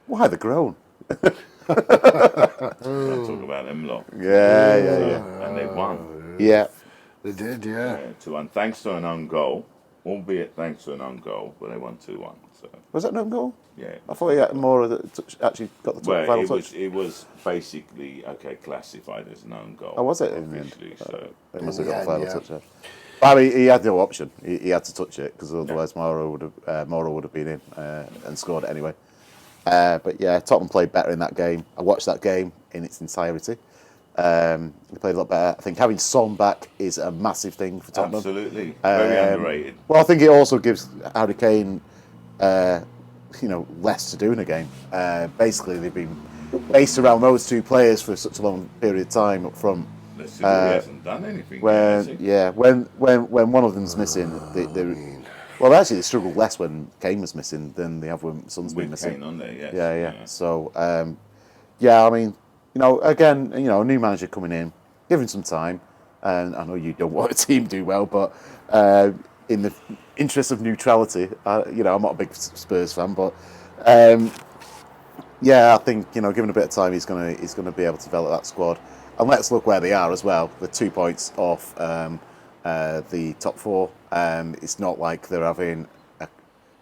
Why they're grown? Let's talk about them lot. Yeah. And they won. Yeah. They did, yeah. 2-1, thanks to an own goal, albeit thanks to an own goal, but they won 2-1. So Was that an own goal? yeah. I thought he had more of the touch, actually got the final touch. It was basically classified as an own goal. Oh, was it in the end? Officially, so They must have got the Yeah, final yeah. touch there. But I mean, he had no option. He had to touch it because otherwise Morrow would have been in and scored it anyway. But yeah, Tottenham played better in that game. I watched that game in its entirety. They played a lot better. I think having Son back is a massive thing for Tottenham. absolutely, very underrated. Well, I think it also gives Harry Kane, you know, less to do in a game. Basically, they've been based around those two players for such a long period of time up front. Let's see, he hasn't done anything. When one of them's missing, well, actually, they struggled less when Kane was missing than they have when Son's been missing. Kane on there, yes. Yeah. So, I mean, you know, again, you know, a new manager coming in, give him some time. And I know you don't want a team do well, but in the interest of neutrality, you know, I'm not a big Spurs fan, but I think, you know, given a bit of time, he's gonna be able to develop that squad. And let's look where they are as well. They're 2 points off the top 4. It's not like they're having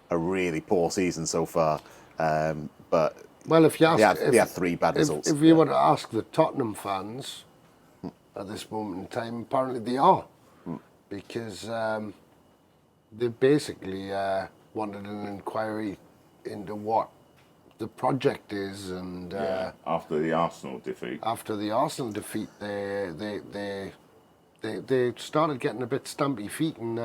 a really poor season so far, but. Well, if you ask, they had 3 bad results. If you were to ask the Tottenham fans at this moment in time, apparently they are, because they basically wanted an inquiry into what the project is, and after the Arsenal defeat. After the Arsenal defeat, they they started getting a bit stampy feet, and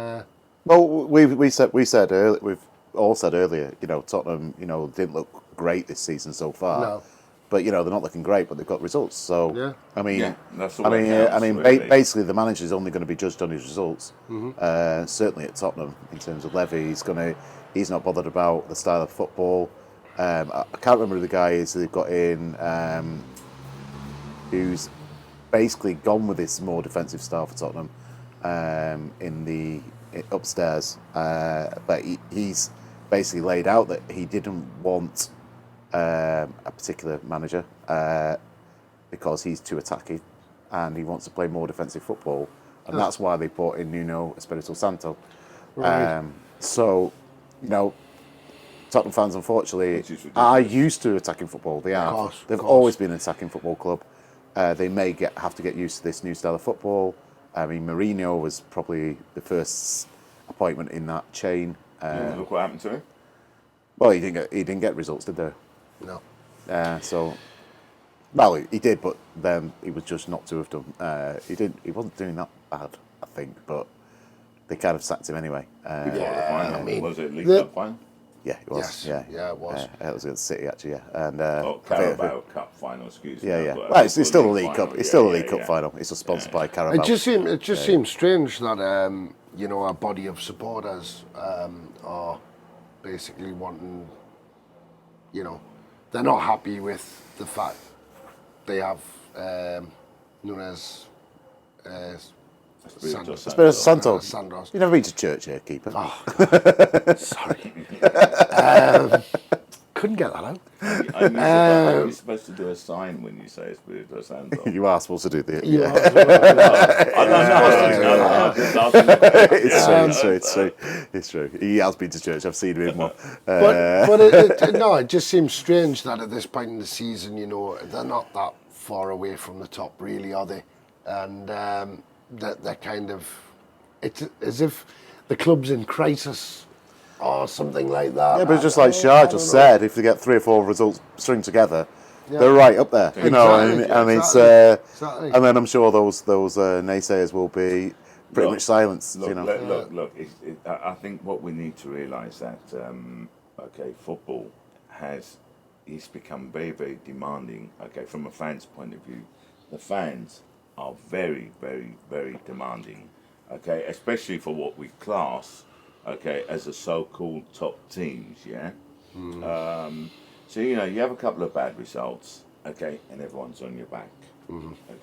Well, we said earlier, we've all said earlier, Tottenham, didn't look great this season so far. no, But they're not looking great, but they've got results. So Yeah. I mean, Yeah, that's all that counts, really. basically the manager is only going to be judged on his results. Certainly at Tottenham, in terms of Levy, he's not bothered about the style of football. I can't remember who the guy is they've got in, who's basically gone with this more defensive style for Tottenham in the upstairs. But he's basically laid out that he didn't want a particular manager because he's too attacking and he wants to play more defensive football, and that's why they brought in Nuno Espirito Santo. Right. So, Tottenham fans, unfortunately, are used to attacking football. They are. Of They've course. always been an attacking football club. They may have to get used to this new style of football. I mean, Mourinho was probably the first appointment in that chain. Look what happened to him. Well, he didn't get results, did they? no. He did, but then he was just not to have done. He wasn't doing that bad, I think, but they kind of sacked him anyway. Before the final. I mean, Was it League the- Cup final? Yeah, it was. Yes. Yeah, it was. It was against City, actually. Yeah, and Carabao Cup final, excuse me. Yeah. But Well, it's still a League final, Cup. It's still a League yeah, Cup yeah. final. It's sponsored by Carabao. It just seems strange that a body of supporters are basically wanting, they're not happy with the fact they have Nunes Espirito Espirito Santo. Santos. You've never been to church here, keeper. Oh, sorry. Couldn't get that out. Are you supposed to do a sign when you say Espirito Santo? You are supposed to do the. You Yeah. It's true. He has been to church. I've seen him more. But it just seems strange that at this point in the season, they're not that far away from the top, really, are they? And they're kind of, it's as if the club's in crisis or something like that. Yeah, but just like Shah just said, if they get 3 or 4 results string together, they're right up there. Exactly. And then I'm sure those naysayers will be pretty much silenced. Look. I think what we need to realise that football it's become very, very demanding. Okay, from a fan's point of view, the fans are very, very, very demanding. Okay, especially for what we class as the so-called top teams. Yeah. So you have a couple of bad results. Okay, and everyone's on your back.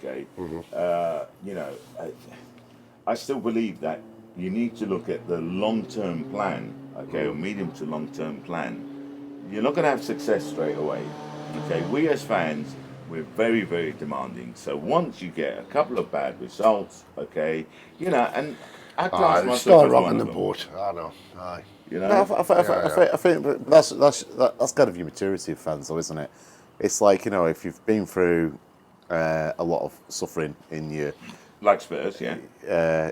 Okay. I still believe that you need to look at the long-term plan, or medium to long-term plan. You're not going to have success straight away. Okay, we as fans, we're very, very demanding. So once you get a couple of bad results, and I class myself Start as rocking one the of them. boat. I know. Aye. I think that's kind of your maturity of fans, though, isn't it? It's like if you've been through a lot of suffering in your Like Spurs, yeah.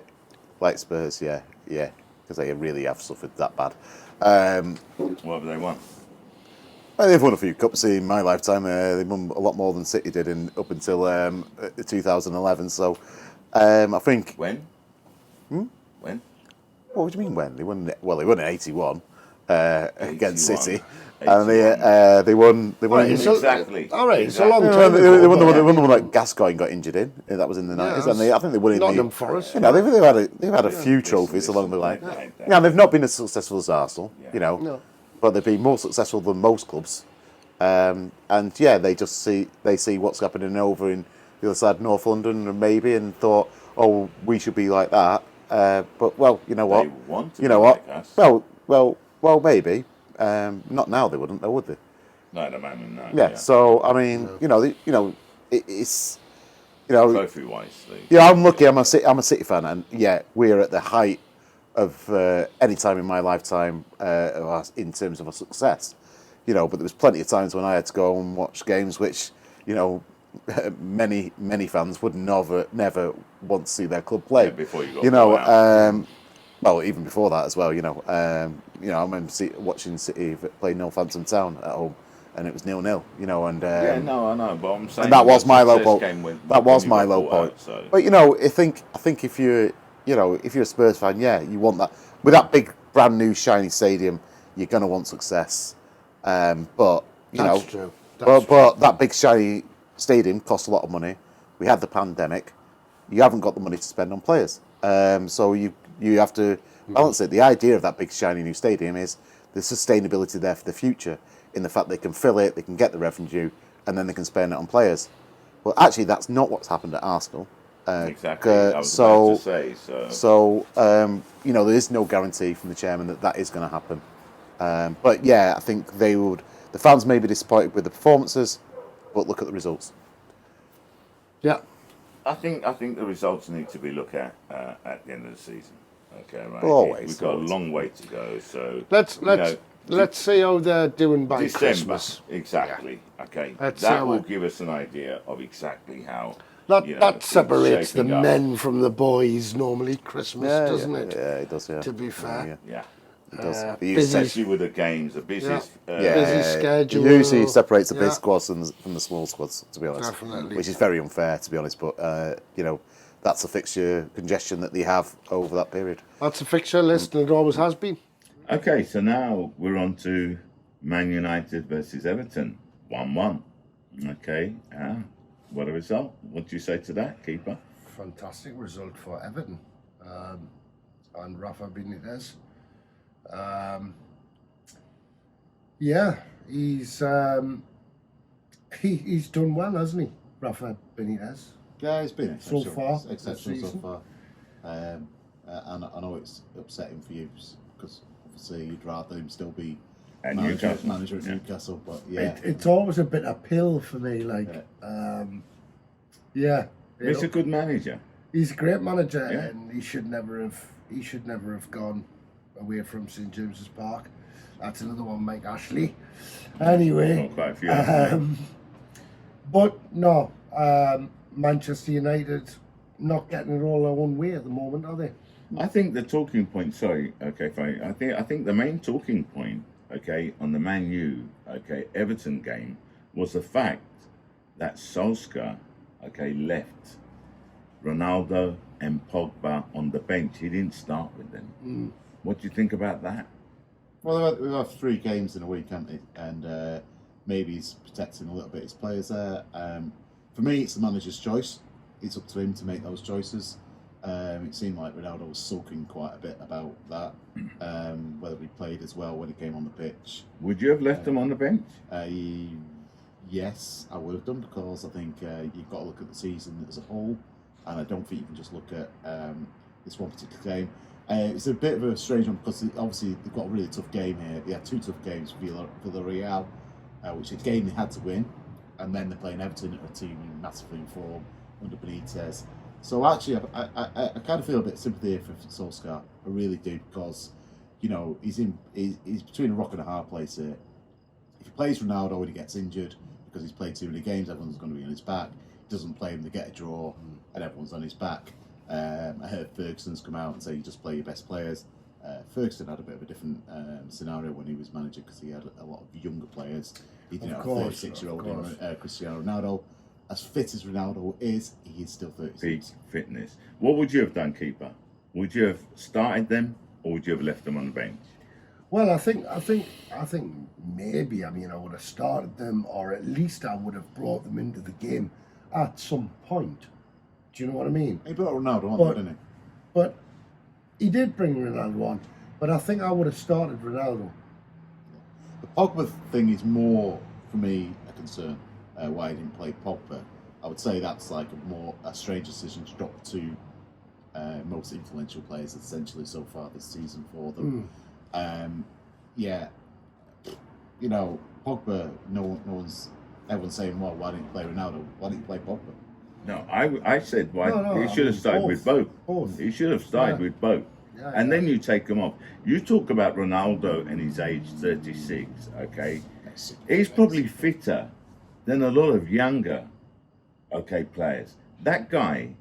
like Spurs, yeah, because they really have suffered that bad. What have they won? Well, they've won a few cups in my lifetime. They've won a lot more than City did up until 2011. So I think. When? When? What do you mean when? They won in '81 against 81. City, and they won. Exactly. All right, it's a Exactly. long time ago. They won the one that Gascoigne got injured in. That was in the 90s, and I think they won in Nottingham Forest. They've had a few trophies along the line. Yeah, they've not been as successful as Arsenal, No. but they've been more successful than most clubs. They just see what's happening over in the other side of North London, and maybe, and thought, oh, we should be like that. But you know what? They want to be like us. Well, maybe. Not now. They wouldn't, though, would they? No, at the moment, no. Yeah. So I mean, it's Trophy wise, I'm lucky. I'm a City fan, and we're at the height of any time in my lifetime in terms of a success. But there was plenty of times when I had to go and watch games which many fans would never want to see their club play. Yeah, before you got even before that as well. I remember watching City play Northampton Town at home and it was 0-0. You know, and yeah, no, I know, but I'm saying and that was my low point. That was when my you got low caught point. out, so. But you know, I think if you're a Spurs fan, yeah, you want that with that big brand new shiny stadium. You're gonna want success, but That's true. But that big shiny stadium costs a lot of money. We had the pandemic. You haven't got the money to spend on players, so you have to balance it. The idea of that big shiny new stadium is the sustainability there for the future, in the fact they can fill it, they can get the revenue, and then they can spend it on players. Well, actually, that's not what's happened at Arsenal. Exactly. I was about to say so. So there is no guarantee from the chairman that is going to happen. But yeah, I think they would. The fans may be disappointed with the performances, but look at the results. Yeah. I think the results need to be looked at the end of the season. Okay, right. Always, We've got a long way to go. So let's see how they're doing by December. Christmas. Exactly. Yeah. Okay. That will give us an idea of exactly how. That separates the up. men from the boys normally. Christmas, doesn't it? Yeah, it does. Yeah. To be fair. Yeah. It does. Especially with the games, the busy schedule. It usually separates the big squads from the small squads, to be honest. Definitely. Which is very unfair, to be honest. But that's the fixture congestion that they have over that period. That's a fixture list, and it always has been. Okay, so now we're on to Man United versus Everton, 1-1. Okay, what a result. What do you say to that, keeper? Fantastic result for Everton and Rafa Benitez. He's done well, hasn't he, Rafa Benitez? Yeah, it's been exceptional so far. And I know it's upsetting for you because obviously you'd rather him still be manager at Newcastle, but yeah, it's always a bit of pill for me. He's a good manager. He's a great manager, and he should never have gone away from St James's Park. That's another one, Mike Ashley. Anyway, quite a few. But no, Manchester United not getting it all their own way at the moment, are they? I think the talking point. Sorry, okay, fine. I think the main talking point, okay, on the Man U, Everton game was the fact that Solskjaer, left Ronaldo and Pogba on the bench. He didn't start with them. What do you think about that? Well, we've had 3 games in a week, haven't we? And maybe he's protecting a little bit his players there. For me, it's the manager's choice. It's up to him to make those choices. It seemed like Ronaldo was sulking quite a bit about that, whether he played as well when he came on the pitch. Would you have left him on the bench? Yes, I would have done, because I think you've got to look at the season as a whole, and I don't think you can just look at this one particular game. It's a bit of a strange one because obviously they've got a really tough game here. They had 2 tough games for Villarreal, which again they had to win, and then they're playing Everton, a team massively in form under Benitez. So actually, I kind of feel a bit of sympathy for Solskjaer. I really do, because he's between a rock and a hard place here. If he plays Ronaldo when he gets injured because he's played too many games, everyone's going to be on his back. He doesn't play him, they get a draw, and everyone's on his back. I heard Ferguson's come out and say you just play your best players. Ferguson had a bit of a different scenario when he was manager, because he had a lot of younger players. He didn't have a 36-year-old Cristiano Ronaldo. As fit as Ronaldo is, he is still 36. Peak fitness. What would you have done, keeper? Would you have started them, or would you have left them on the bench? Well, I think maybe. I would have started them, or at least I would have brought them into the game at some point. Do you know what I mean? He brought Ronaldo on, didn't he? But he did bring Ronaldo on. But I think I would have started Ronaldo. The Pogba thing is more, for me, a concern. Why he didn't play Pogba. I would say that's like a strange decision to drop 2 most influential players essentially so far this season for them. Pogba. Everyone's saying, well, why didn't you play Ronaldo? Why didn't you play Pogba? No, I said he should have started with both. He should have started with both. And then you take them off. You talk about Ronaldo and his age 36, okay? He's probably fitter than a lot of younger, players. That guy,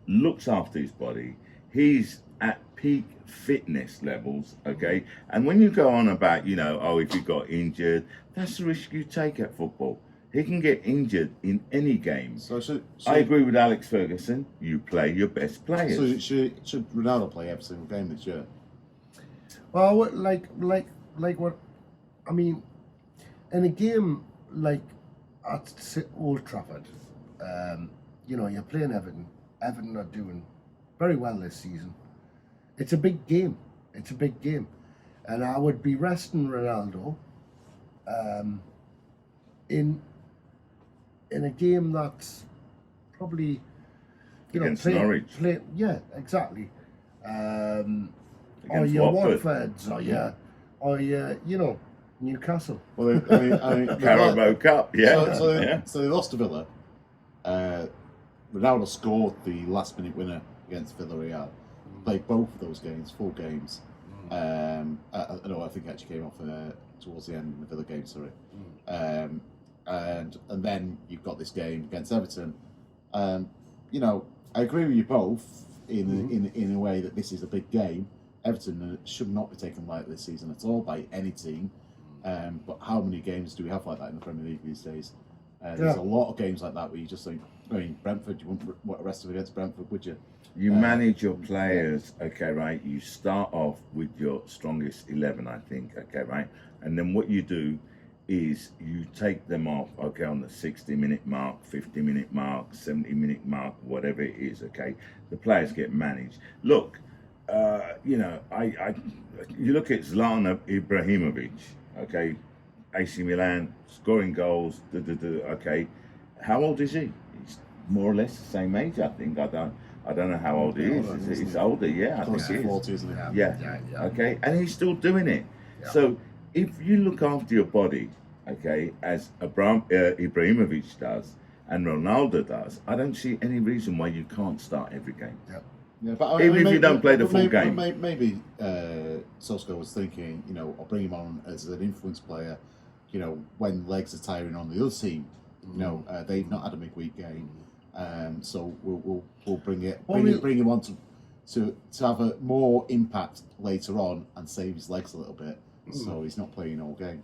looks after his body. He's at peak fitness levels, okay? And when you go on about, if you got injured, that's the risk you take at football. He can get injured in any game. So I agree with Alex Ferguson. You play your best players. So should Ronaldo play every single game this year? Well, like what I mean, in a game like at Old Trafford, you're playing Everton. Everton are doing very well this season. It's a big game. And I would be resting Ronaldo in a game that's probably against Norwich. Yeah, exactly. Or Against your Watford. Watfords, or your Newcastle. Well, I mean Carabao Cup, yeah. So they lost to Villa. Ronaldo scored the last-minute winner against Villarreal. Played both of those games, 4 games. I think actually came off towards the end of the Villa game. Sorry. And then you've got this game against Everton. I agree with you both in a way that this is a big game. Everton should not be taken lightly this season at all by any team. But how many games do we have like that in the Premier League these days? There's a lot of games like that where you just think, Brentford, you wouldn't arrest them against Brentford, would you? You manage your players, okay, right? You start off with your strongest 11, I think, okay, right? And then what you do is you take them off, okay, on the 60-minute mark, 50-minute mark, 70-minute mark, whatever it is, okay? The players get managed. Look, you look at Zlatan Ibrahimovic, okay? AC Milan, scoring goals, okay? How old is he? He's more or less the same age, I think. I don't know how old he is. He's older, yeah. I think Close to 40, isn't it? Yeah. Okay, and he's still doing it. Yeah. So if you look after your body, okay, as Ibrahimovic does and Ronaldo does, I don't see any reason why you can't start every game. Yeah, but Even if you don't play the full game. Maybe Solskjaer was thinking, I'll bring him on as an influence player, when legs are tiring on the other team. They've not had a midweek game. So we'll bring him on to have a more impact later on and save his legs a little bit, so he's not playing all game.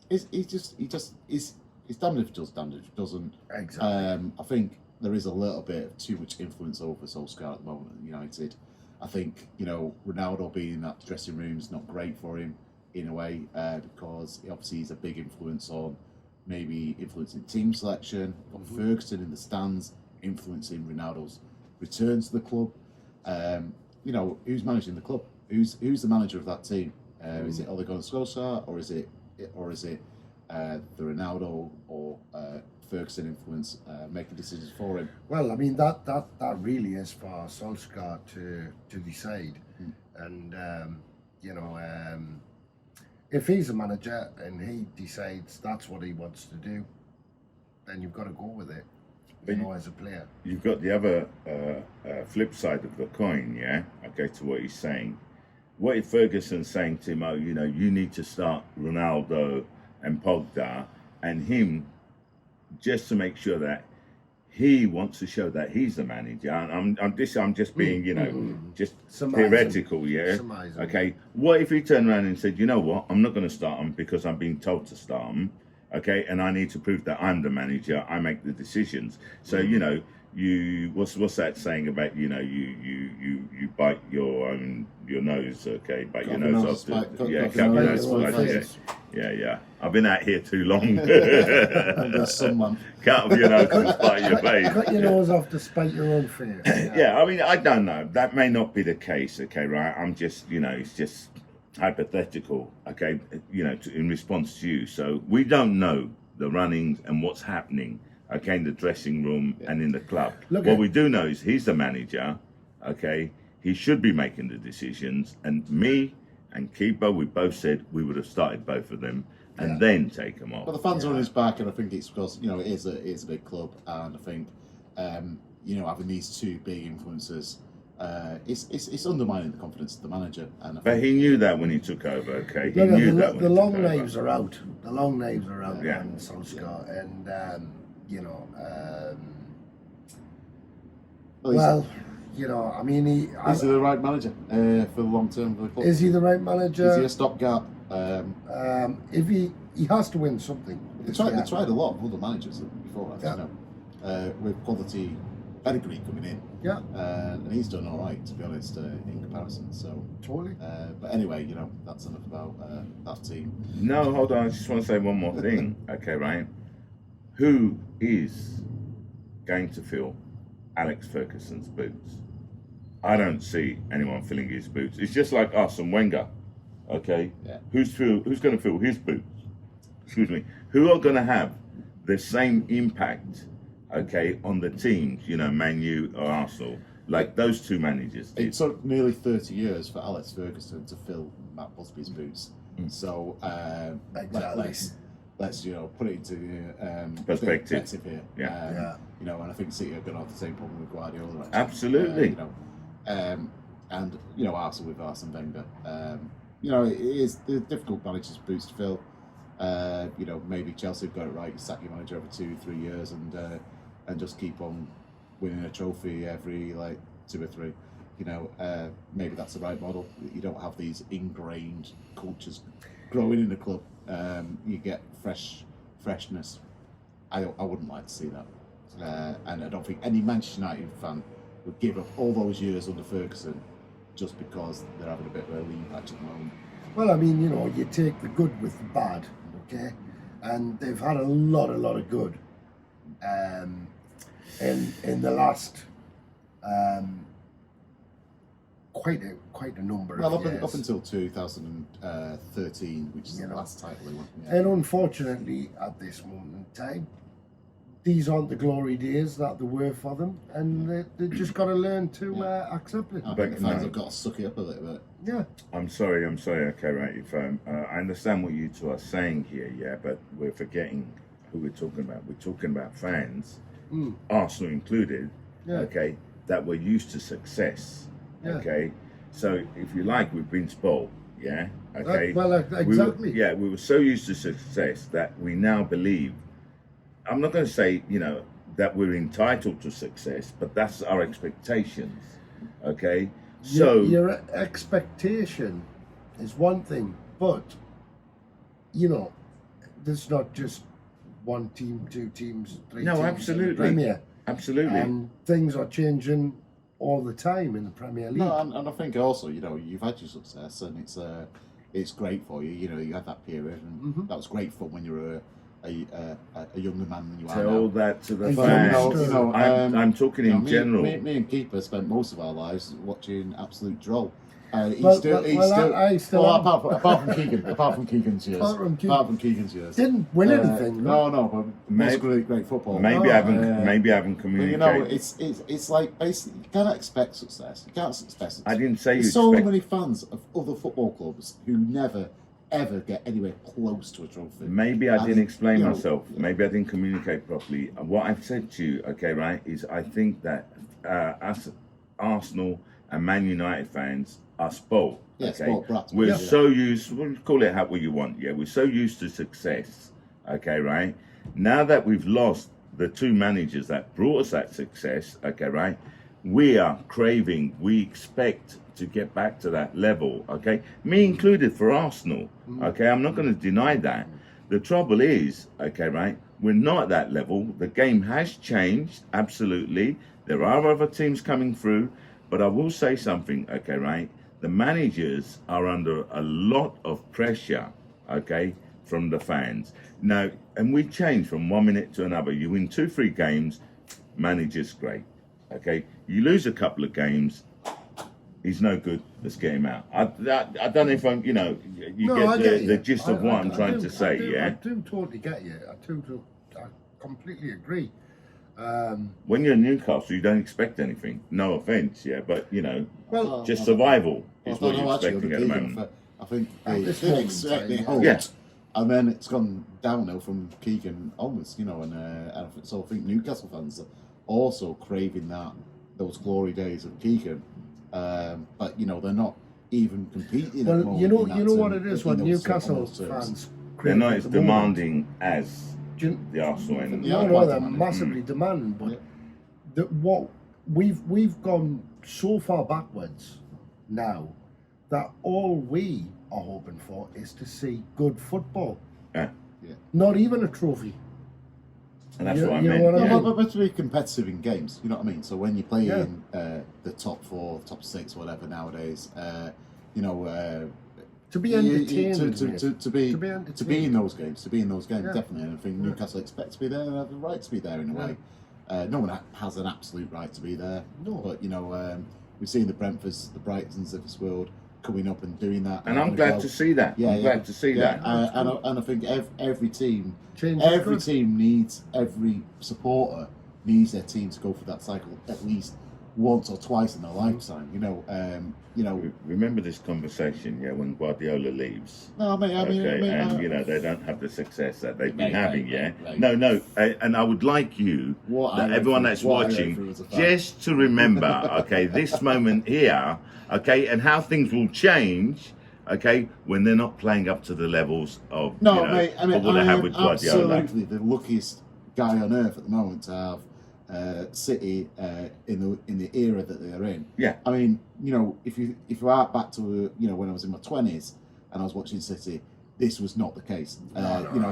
He's damned if he does, damned if he doesn't. Exactly. I think there is a little bit of too much influence over Solskjaer at the moment at United. I think Ronaldo being in that dressing room is not great for him in a way, because obviously he's a big influence on. Maybe influencing team selection, got Ferguson in the stands, influencing Ronaldo's return to the club. Who's managing the club? Who's the manager of that team? Is it Ole Gunnar Solskjaer, or is it the Ronaldo or Ferguson influence making decisions for him? Well, I mean that really is for Solskjaer to decide, and if he's a manager and he decides that's what he wants to do, then you've got to go with it, as a player. You've got the other flip side of the coin, yeah? Okay, to what he's saying. What if Ferguson's saying to him, you need to start Ronaldo and Pogba, and him, just to make sure that he wants to show that he's the manager. I'm just being, just theoretical, yeah? Surmising. Okay, what if he turned around and said, you know what, I'm not going to start him because I'm being told to start him, okay, and I need to prove that I'm the manager, I make the decisions. So, what's that saying about, you bite your nose, okay, bite your nose off. Yeah. I've been out here too long. There's someone. Cut off your nose and spite your face. Cut your nose off to spite your own face. Yeah, I mean, I don't know. That may not be the case, okay, right? I'm just, it's just hypothetical, okay, in response to you. So we don't know the runnings and what's happening, okay, in the dressing room and in the club. What we do know is he's the manager, okay? He should be making the decisions. And me and Keeper, we both said we would have started both of them and then take them off. But the fans are on his back, and I think it's because it is a big club, and I think having these two big influences, it's undermining the confidence of the manager. But he knew that when he took over. Okay, he knew that. The long knives are out. The long knives are out Yeah. on Solskjaer, and you know, I mean, Is he the right manager for the long term for the club? is he the right manager? Is he a stopgap? If he has to win something. They tried a lot of other managers before that, you know, with quality pedigree coming in. Yeah. And he's done all right, to be honest, in comparison. So Totally. but anyway, you know, that's enough about that team. No, hold on. I just want to say one more thing. Okay, right? Who is going to fill Alex Ferguson's boots? I don't see anyone filling his boots. It's just like Arsene Wenger. Okay? Yeah. Who's going to fill his boots? Excuse me. Who are going to have the same impact, okay, on the teams, you know, Man U or Arsenal, like those two managers did? It took nearly 30 years for Alex Ferguson to fill Matt Busby's boots. So let's you know, put it into perspective here. Yeah. You know, and I think City are going to have the same problem with Guardiola. Actually. Absolutely. You know, and you know, Arsenal with Arsene Wenger. You know, it is the difficult managers' boots to fill. You know, maybe Chelsea have got it right. Sack your manager every 2-3 years and just keep on winning a trophy every like 2 or 3. You know, maybe that's the right model. You don't have these ingrained cultures growing in the club. You get freshness. I wouldn't like to see that, and I don't think any Manchester United fan would give up all those years under Ferguson just because they're having a bit of a lean patch at the moment. Well, I mean, you know, you take the good with the bad, okay? And they've had a lot of good in the last quite a number of years. Up until 2013, which is the last title they won. Yeah. And unfortunately, at this moment in time, these aren't the glory days that they were for them, and they just got to learn to accept it. I think the fans have got to suck it up a little bit. Yeah. I'm sorry. Okay, right. If I understand what you two are saying here, yeah, but we're forgetting who we're talking about. We're talking about fans, Arsenal included, okay, that were used to success. Yeah. Okay, so if you like, we've been spoiled. Yeah. Okay. Exactly. We were so used to success that we now believe. I'm not going to say, you know, that we're entitled to success, but that's our expectations. Okay. So your expectation is one thing, but you know, there's not just one team, 2 teams, 3 teams. No, absolutely. In the Premier. Absolutely. And things are changing all the time in the Premier League. No, and I think also, you know, you've had your success, and it's great for you. You know, you had that period, and that was great fun when you were a younger man than you are now. Tell that to the And fans. you know, I'm talking in general. Me and Keeper spent most of our lives watching absolute droll. Apart from Keegan's years. Apart from Keegan's years. Didn't win anything. No, but most great football. Maybe I haven't communicated. But, you know, it's like basically you cannot expect success. You can't expect success. I didn't say you There's so many fans of other football clubs who never ever get anywhere close to a trophy. Maybe I didn't explain myself. Maybe I didn't communicate properly. What I've said to you, okay, right, is I think that us Arsenal and Man United fans are spoiled. Yeah, okay? spoiled brats. We're so used, we'll call it how you want, yeah, we're so used to success, okay, right? Now that we've lost the 2 managers that brought us that success, okay, right, we are craving, we expect to get back to that level, okay? Me included for Arsenal, okay? I'm not going to deny that. The trouble is, okay, right, we're not at that level. The game has changed, absolutely. There are other teams coming through, but I will say something, okay, right? The managers are under a lot of pressure, okay, from the fans. Now, and we change from 1 minute to another. You win 2-3 games, manager's great, okay? You lose a couple of games, he's no good, let's get him out. I don't know if I'm, you know, get the gist of what I'm trying to say, yeah? I do totally get you. I completely agree. When you're in Newcastle, you don't expect anything. No offence, yeah, but you know, just survival is what you're expecting at the moment. I think they expect they hope, yeah. And then it's gone downhill from Keegan onwards, you know, and so I think Newcastle fans are also craving those glory days of Keegan, but you know they're not even competing. Well, at the moment you know what it is when Newcastle fans. They're not as demanding as the Arsenal end. No, they're massively demanding. But what we've gone so far backwards now that all we are hoping for is to see good football. Yeah. Not even a trophy. And that's You- what I you know meant. what I yeah. mean? But to be competitive in games, you know what I mean? So when you play Yeah. in the top 4, top 6, whatever nowadays, you know, To be you- entertained. to, mate. to be To be to be in those games, Yeah. definitely. And I think Yeah. Newcastle expect to be there and have the right to be there in a Yeah. way. No one has an absolute right to be there. No. But you know, we've seen the Brentfords, the Brightons of this world coming up and doing that. And I'm glad to see that. Yeah, I'm yeah. glad to see that. And I think every team, Change is every good. team needs, every supporter needs their team to go through that cycle at least once or twice in their lifetime. You know. Remember this conversation, yeah, when Guardiola leaves. No, mate. I mean, and you know they don't have the success that they've been Right, having, right, yeah. right. No, and I would like you, What that I everyone went that's through- what I went watching, through as a fan. just to remember, okay, this moment here, okay, and how things will change, okay, when they're not playing up to the levels of No, you know, mate. I mean, of what they I have am with Guardiola. absolutely the luckiest guy on earth at the moment to have City in the era that they're in. Yeah. I mean, you know, if you are back to when I was in my 20s and I was watching City, this was not the case.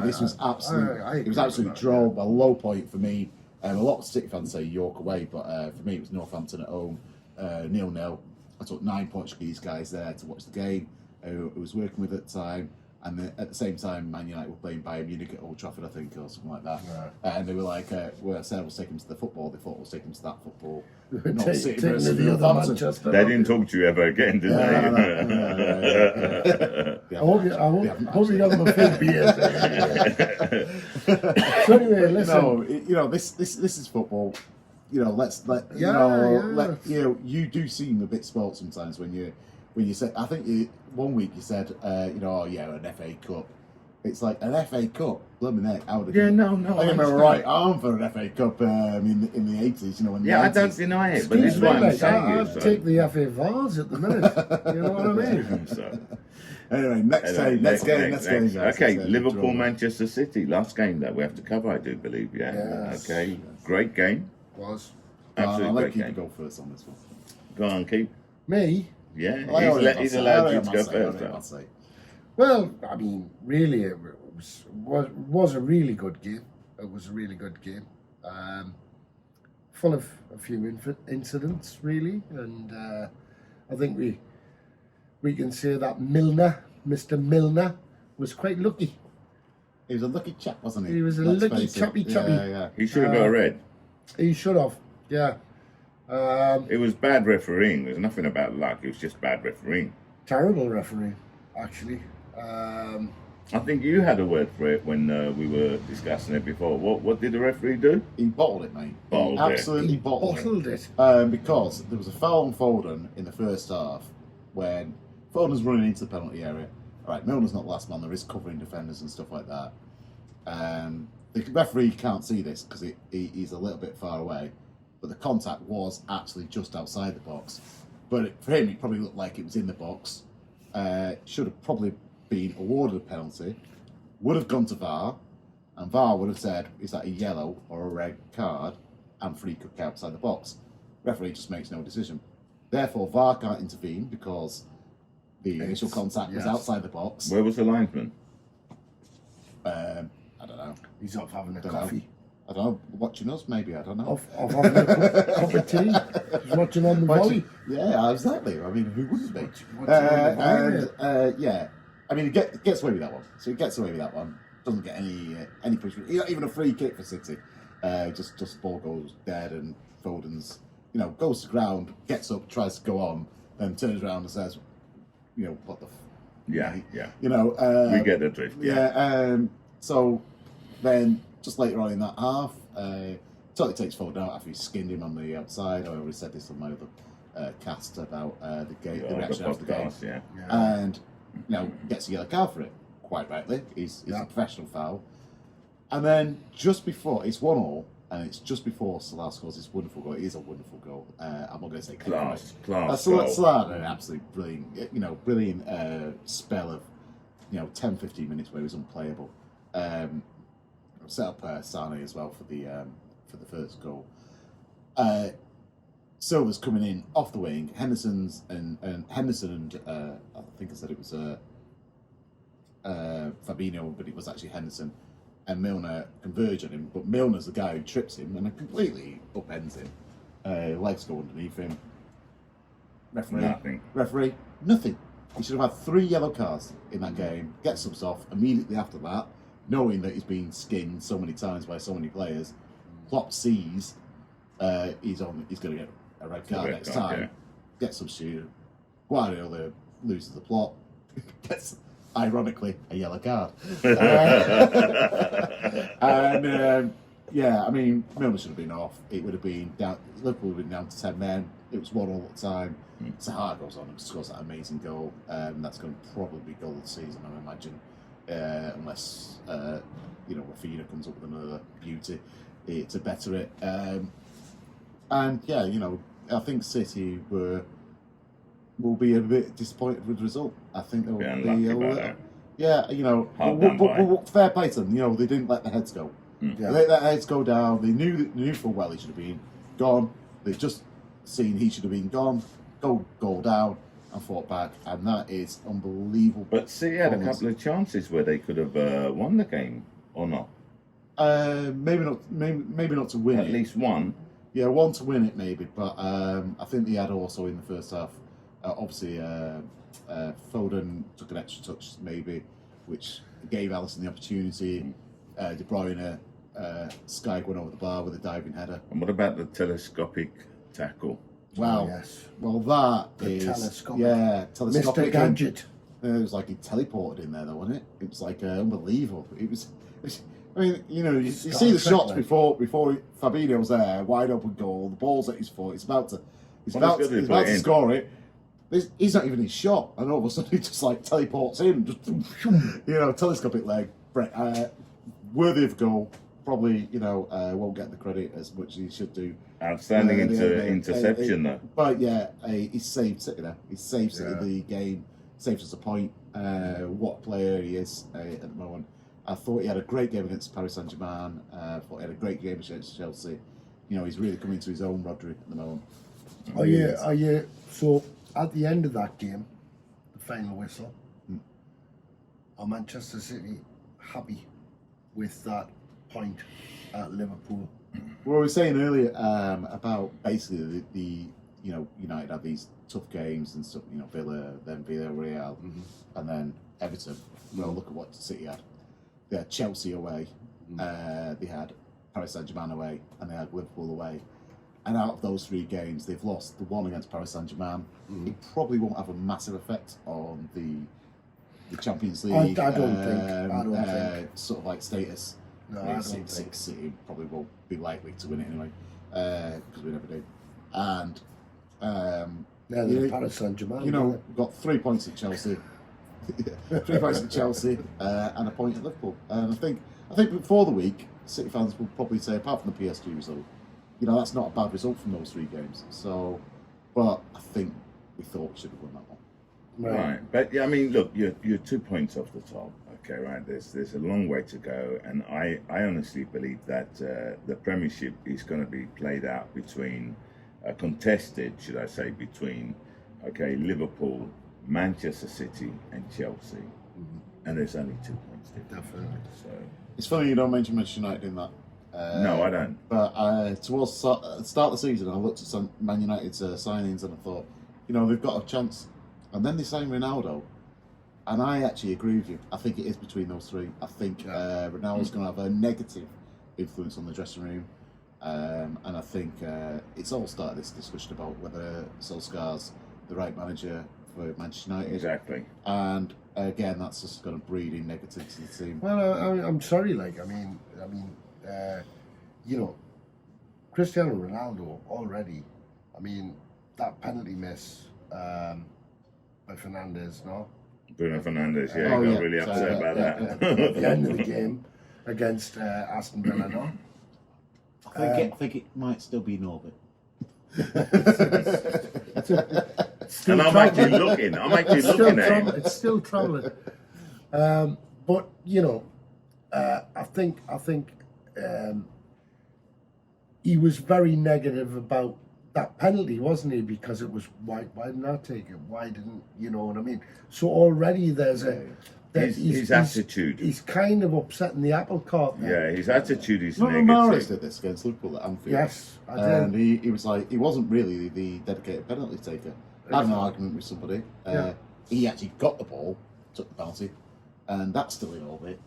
This was absolute. It was absolutely a low point for me. A lot of City fans say York away, but for me it was Northampton at home, 0-0. I took 9 Portuguese guys there to watch the game. Who I was working with at the time. And at the same time, Man United were playing Bayern Munich at Old Trafford, I think, or something like that. Right. And they were like, well, Sarah was taking them to the football. They thought I was taking them to that football. Take- Not City taking versus the other Northampton. Manchester. They didn't talk to you ever again, did they? Yeah. I hope you got my few beers. So anyway, listen. This is football. You do seem a bit spoilt sometimes when you say. I think one week you said, an FA Cup. It's like an FA Cup. Blooming heck, I would have. Yeah, no. I gave my right arm for an FA Cup in the 80s. When Yeah, I the 80s. don't deny it, but this Excuse is me, what I'm mate, saying. I'd take the FA Vars at the minute. You know what I mean? So, Anyway, next game. Guys. Okay, Let's, Liverpool, draw. Manchester City, last game that we have to cover, I do believe. Yeah. Yes. Okay, great game. Was I'll Absolutely let great Keith game. go first on this one. Go on, Keith. me? Yeah, He's he's allowed you to go first. though. Well, I mean, really, it was a really good game. It was a really good game, full of a few incidents, really, and I think we can say that Mr. Milner, was quite lucky. He was a lucky chap, wasn't he? He was a Let's lucky face it. chappy. Yeah. He should have got a red. He should have, yeah. It was bad refereeing. There's nothing about luck. It was just bad refereeing. Terrible referee, actually. I think you had a word for it when we were discussing it before. What did the referee do? He bottled it, mate. Bottled he it. absolutely bottled it. Because there was a foul on Foden in the first half when Foden's running into the penalty area. All right, Milner's not the last man. There is covering defenders and stuff like that. The referee can't see this because he's a little bit far away, but the contact was actually just outside the box. But for him, it probably looked like it was in the box. Should have probably been awarded a penalty. Would have gone to VAR, and VAR would have said, is that a yellow or a red card? And free kick outside the box. Referee just makes no decision. Therefore, VAR can't intervene because the initial contact was outside the box. Where was the linesman? I don't know. He's off having a Don't coffee. know. I don't know. Watching us, maybe. I don't know. Off having a cup of tea. He's watching on the volley. Yeah, exactly. I mean, who wouldn't be? Watching on the volley. Yeah. I mean, he gets away with that one. So he gets away with that one. Doesn't get any punishment. Not even a free kick for City. Just ball goes dead, and Foden's goes to ground, gets up, tries to go on, then turns around and says, what the. Yeah. We get the drift. So then, just later on in that half, totally takes Foden out after he skinned him on the outside. I already said this on my other cast about the game, the reaction after the game, Yeah. and gets a yellow card for it. Quite rightly, it's a professional foul. And then just before it's 1-1, and it's just before Salah scores this wonderful goal. It is a wonderful goal. I'm not going to say Class. Salah had an absolutely brilliant, spell of 10-15 minutes where he was unplayable. Set up Sane as well for the first goal. Silva's coming in off the wing. Henderson and I think I said it was Fabinho, but it was actually Henderson and Milner converge on him. But Milner's the guy who trips him and completely upends him. Legs go underneath him. Referee, nothing. He should have had 3 yellow cards in that game. Get subs off immediately after that, knowing that he's been skinned so many times by so many players. Klopp sees he's going to get a red card next time. Yeah. Get substituted. Guardiola loses the plot. Gets, ironically, a yellow card. Yeah, I mean, Milner should have been off. It would have been down. Liverpool would have been down to 10 men. It was 1-1 at the time. Zaha goes on and scores that amazing goal. That's going to probably be goal of the season, I imagine, unless Rafinha comes up with another beauty to better it. And yeah, I think City will be a bit disappointed with the result. I think they'll be a little. Yeah, but fair play to them. They didn't let the heads go. They let their heads go down. They knew full well he should have been gone. They've just seen he should have been gone. Go down and fought back, and that is unbelievable. But City had a couple of chances where they could have won the game, or not? Maybe not. Maybe not to win. At least one. Yeah, one to win it maybe, but I think they had also in the first half. Obviously, Foden took an extra touch maybe, which gave Alisson the opportunity. De Bruyne Sky went over the bar with a diving header. And what about the telescopic tackle? Wow. Yes. Well, that is telescopic. Yeah, telescopic. Mr. Gadget. It was like he teleported in there, though, wasn't it? It was like unbelievable. It was. I mean, you see the shots before Fabinho was there, wide open goal. The ball's at his foot. He's about to score it. He's not even his shot, and all of a sudden he just like teleports in, just telescopic leg. Worthy of goal. Probably won't get the credit as much as he should do. Outstanding interception though. But yeah, he saved City there. He saved City the game. Saved us a point. What a player he is at the moment. I thought he had a great game against Paris Saint-Germain. I thought he had a great game against Chelsea. He's really coming to his own, Rodri, at the moment. So at the end of that game, the final whistle, are Manchester City happy with that point at Liverpool? Well, we were saying earlier about basically the United have these tough games and stuff. Villa, then Villarreal, and then Everton. Well, look at what City had. They had Chelsea away, they had Paris Saint-Germain away, and they had Liverpool away. And out of those 3 games, they've lost the one against Paris Saint-Germain. It probably won't have a massive effect on the Champions League. I don't think. Sort of like status. No, I don't think. City probably won't be likely to win it anyway, because we never do. And Paris Saint-Germain. We've got 3 points at Chelsea. 3 points at Chelsea and a point at Liverpool. And I think before the week, City fans will probably say, apart from the PSG result, that's not a bad result from those 3 games. So, but I think we thought we should have won that one. Right. But yeah, I mean, look, you're 2 points off the top. Okay, right. There's a long way to go, and I honestly believe that the Premiership is going to be played out between contested, should I say, between Liverpool, Manchester City, and Chelsea, and there's only 2 points difference. Definitely. So it's funny you don't mention Manchester United in that. No, I don't. But towards the start of the season, I looked at some Man United's signings and I thought, they've got a chance. And then they signed Ronaldo. And I actually agree with you. I think it is between those 3. I think Ronaldo's going to have a negative influence on the dressing room. And I think it's all started this discussion about whether Solskjaer's the right manager for Manchester United. Exactly. And again, that's just going to breed in negativity to the team. Well, I'm sorry, Cristiano Ronaldo already. That penalty miss by Fernandes, no? Bruno Fernandes, got really upset about that. At the end of the game against Aston Villa, no? I think it might still be Norbert. And I'm actually looking at it. It's still troubling. But I think he was very negative about that penalty, wasn't he? Because it was why didn't I take it? Why didn't you know what I mean? So already there's his attitude. He's kind of upsetting the apple cart there. Yeah, his attitude is Remember Mahrez negative. did this against Liverpool at Anfield? Yes, I did. And he was like, he wasn't really the dedicated penalty taker. I had an argument with somebody. He actually got the ball, took the penalty, and that's still in orbit.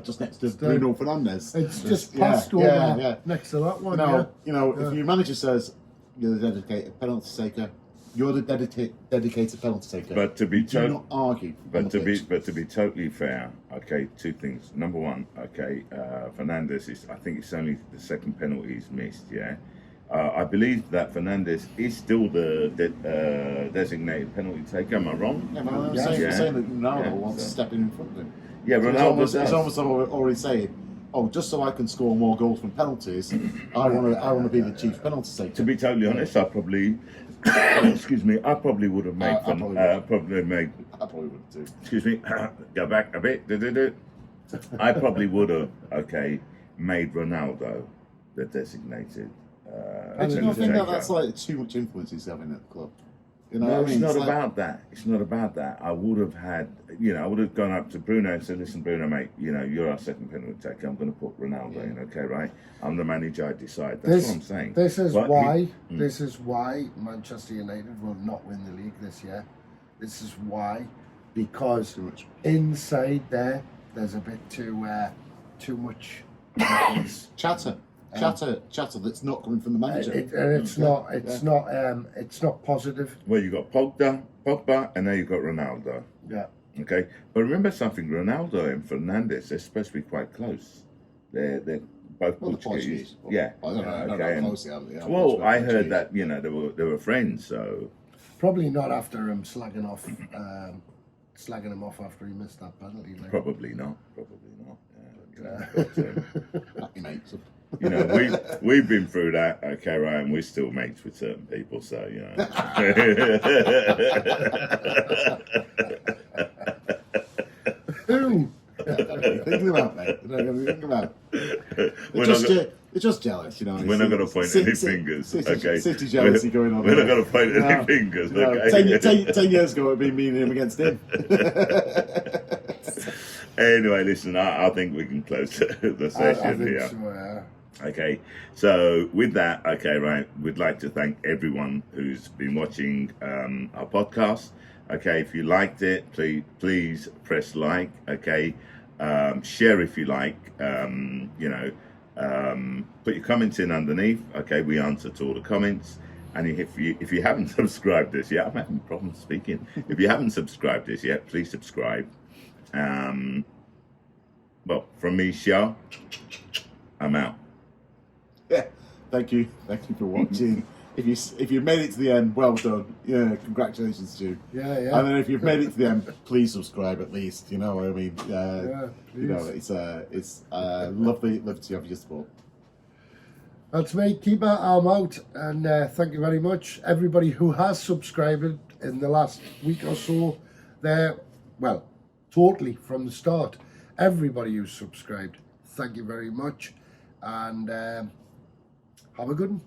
Just next to Bruno Fernandes. It's just passed over next to that one. If your manager says you're the dedicated penalty taker, you're the dedicated penalty taker. But to be do not argue. But to be totally fair, okay, two things. Number one, okay, Fernandes is. I think it's only the second penalty he's missed. Yeah, I believe that Fernandes is still the designated penalty taker. Am I wrong? Yeah, I'm saying that Ronaldo wants to step in front of him. Yeah, Ronaldo. It's almost already saying, "Oh, just so I can score more goals from penalties, I want to be the chief penalty taker." To be totally honest, I probably, excuse me, I probably would have made. I probably would too. Excuse me, go back a bit. I probably would have, made Ronaldo the designated. I do not think that's like too much influence he's having at the club. You know, No, what I it's mean? not about that. It's not about that. I would have had, I would have gone up to Bruno and said, "Listen, Bruno, mate, you're our second penalty taker. I'm going to put Ronaldo in, okay, right? I'm the manager. I decide." That's what I'm saying. This is why Manchester United will not win the league this year. This is why, because inside there's a bit too much chatter that's not coming from the manager. It's not positive. Well, you got Pogba, and now you've got Ronaldo. Yeah. Okay, but remember something: Ronaldo and Fernandes, they're supposed to be quite close. They're both Portuguese. Yeah. I don't know how close they are. Well, I heard that they were friends. So probably not after him slagging him off after he missed that penalty. Like. Probably not. Happy mates. We've been through that, okay, right, and we're still mates with certain people, so Who? Thinking about, mate. They're just jealous, We're not going to point any fingers, okay? City jealousy going on. We're not going to point any fingers, okay? 10 years ago, it'd be me and him against him. Anyway, listen, I think we can close the session here. So, yeah. Okay, so with that, okay, right, we'd like to thank everyone who's been watching our podcast. Okay, if you liked it, please press like. Okay, share if you like. Put your comments in underneath. Okay, we answer to all the comments. And if you haven't subscribed this yet, I'm having problems speaking. If you haven't subscribed this yet, please subscribe. Well, from me, Shah, I'm out. Yeah, thank you for watching. If you made it to the end, well done. Yeah, congratulations to you. Yeah. And then if you've made it to the end, please subscribe at least. You know what I mean? It's lovely to have your support. That's me, Keeper. I'm out, and thank you very much, everybody who has subscribed in the last week or so. Totally from the start. Everybody who's subscribed, thank you very much, and have a good one.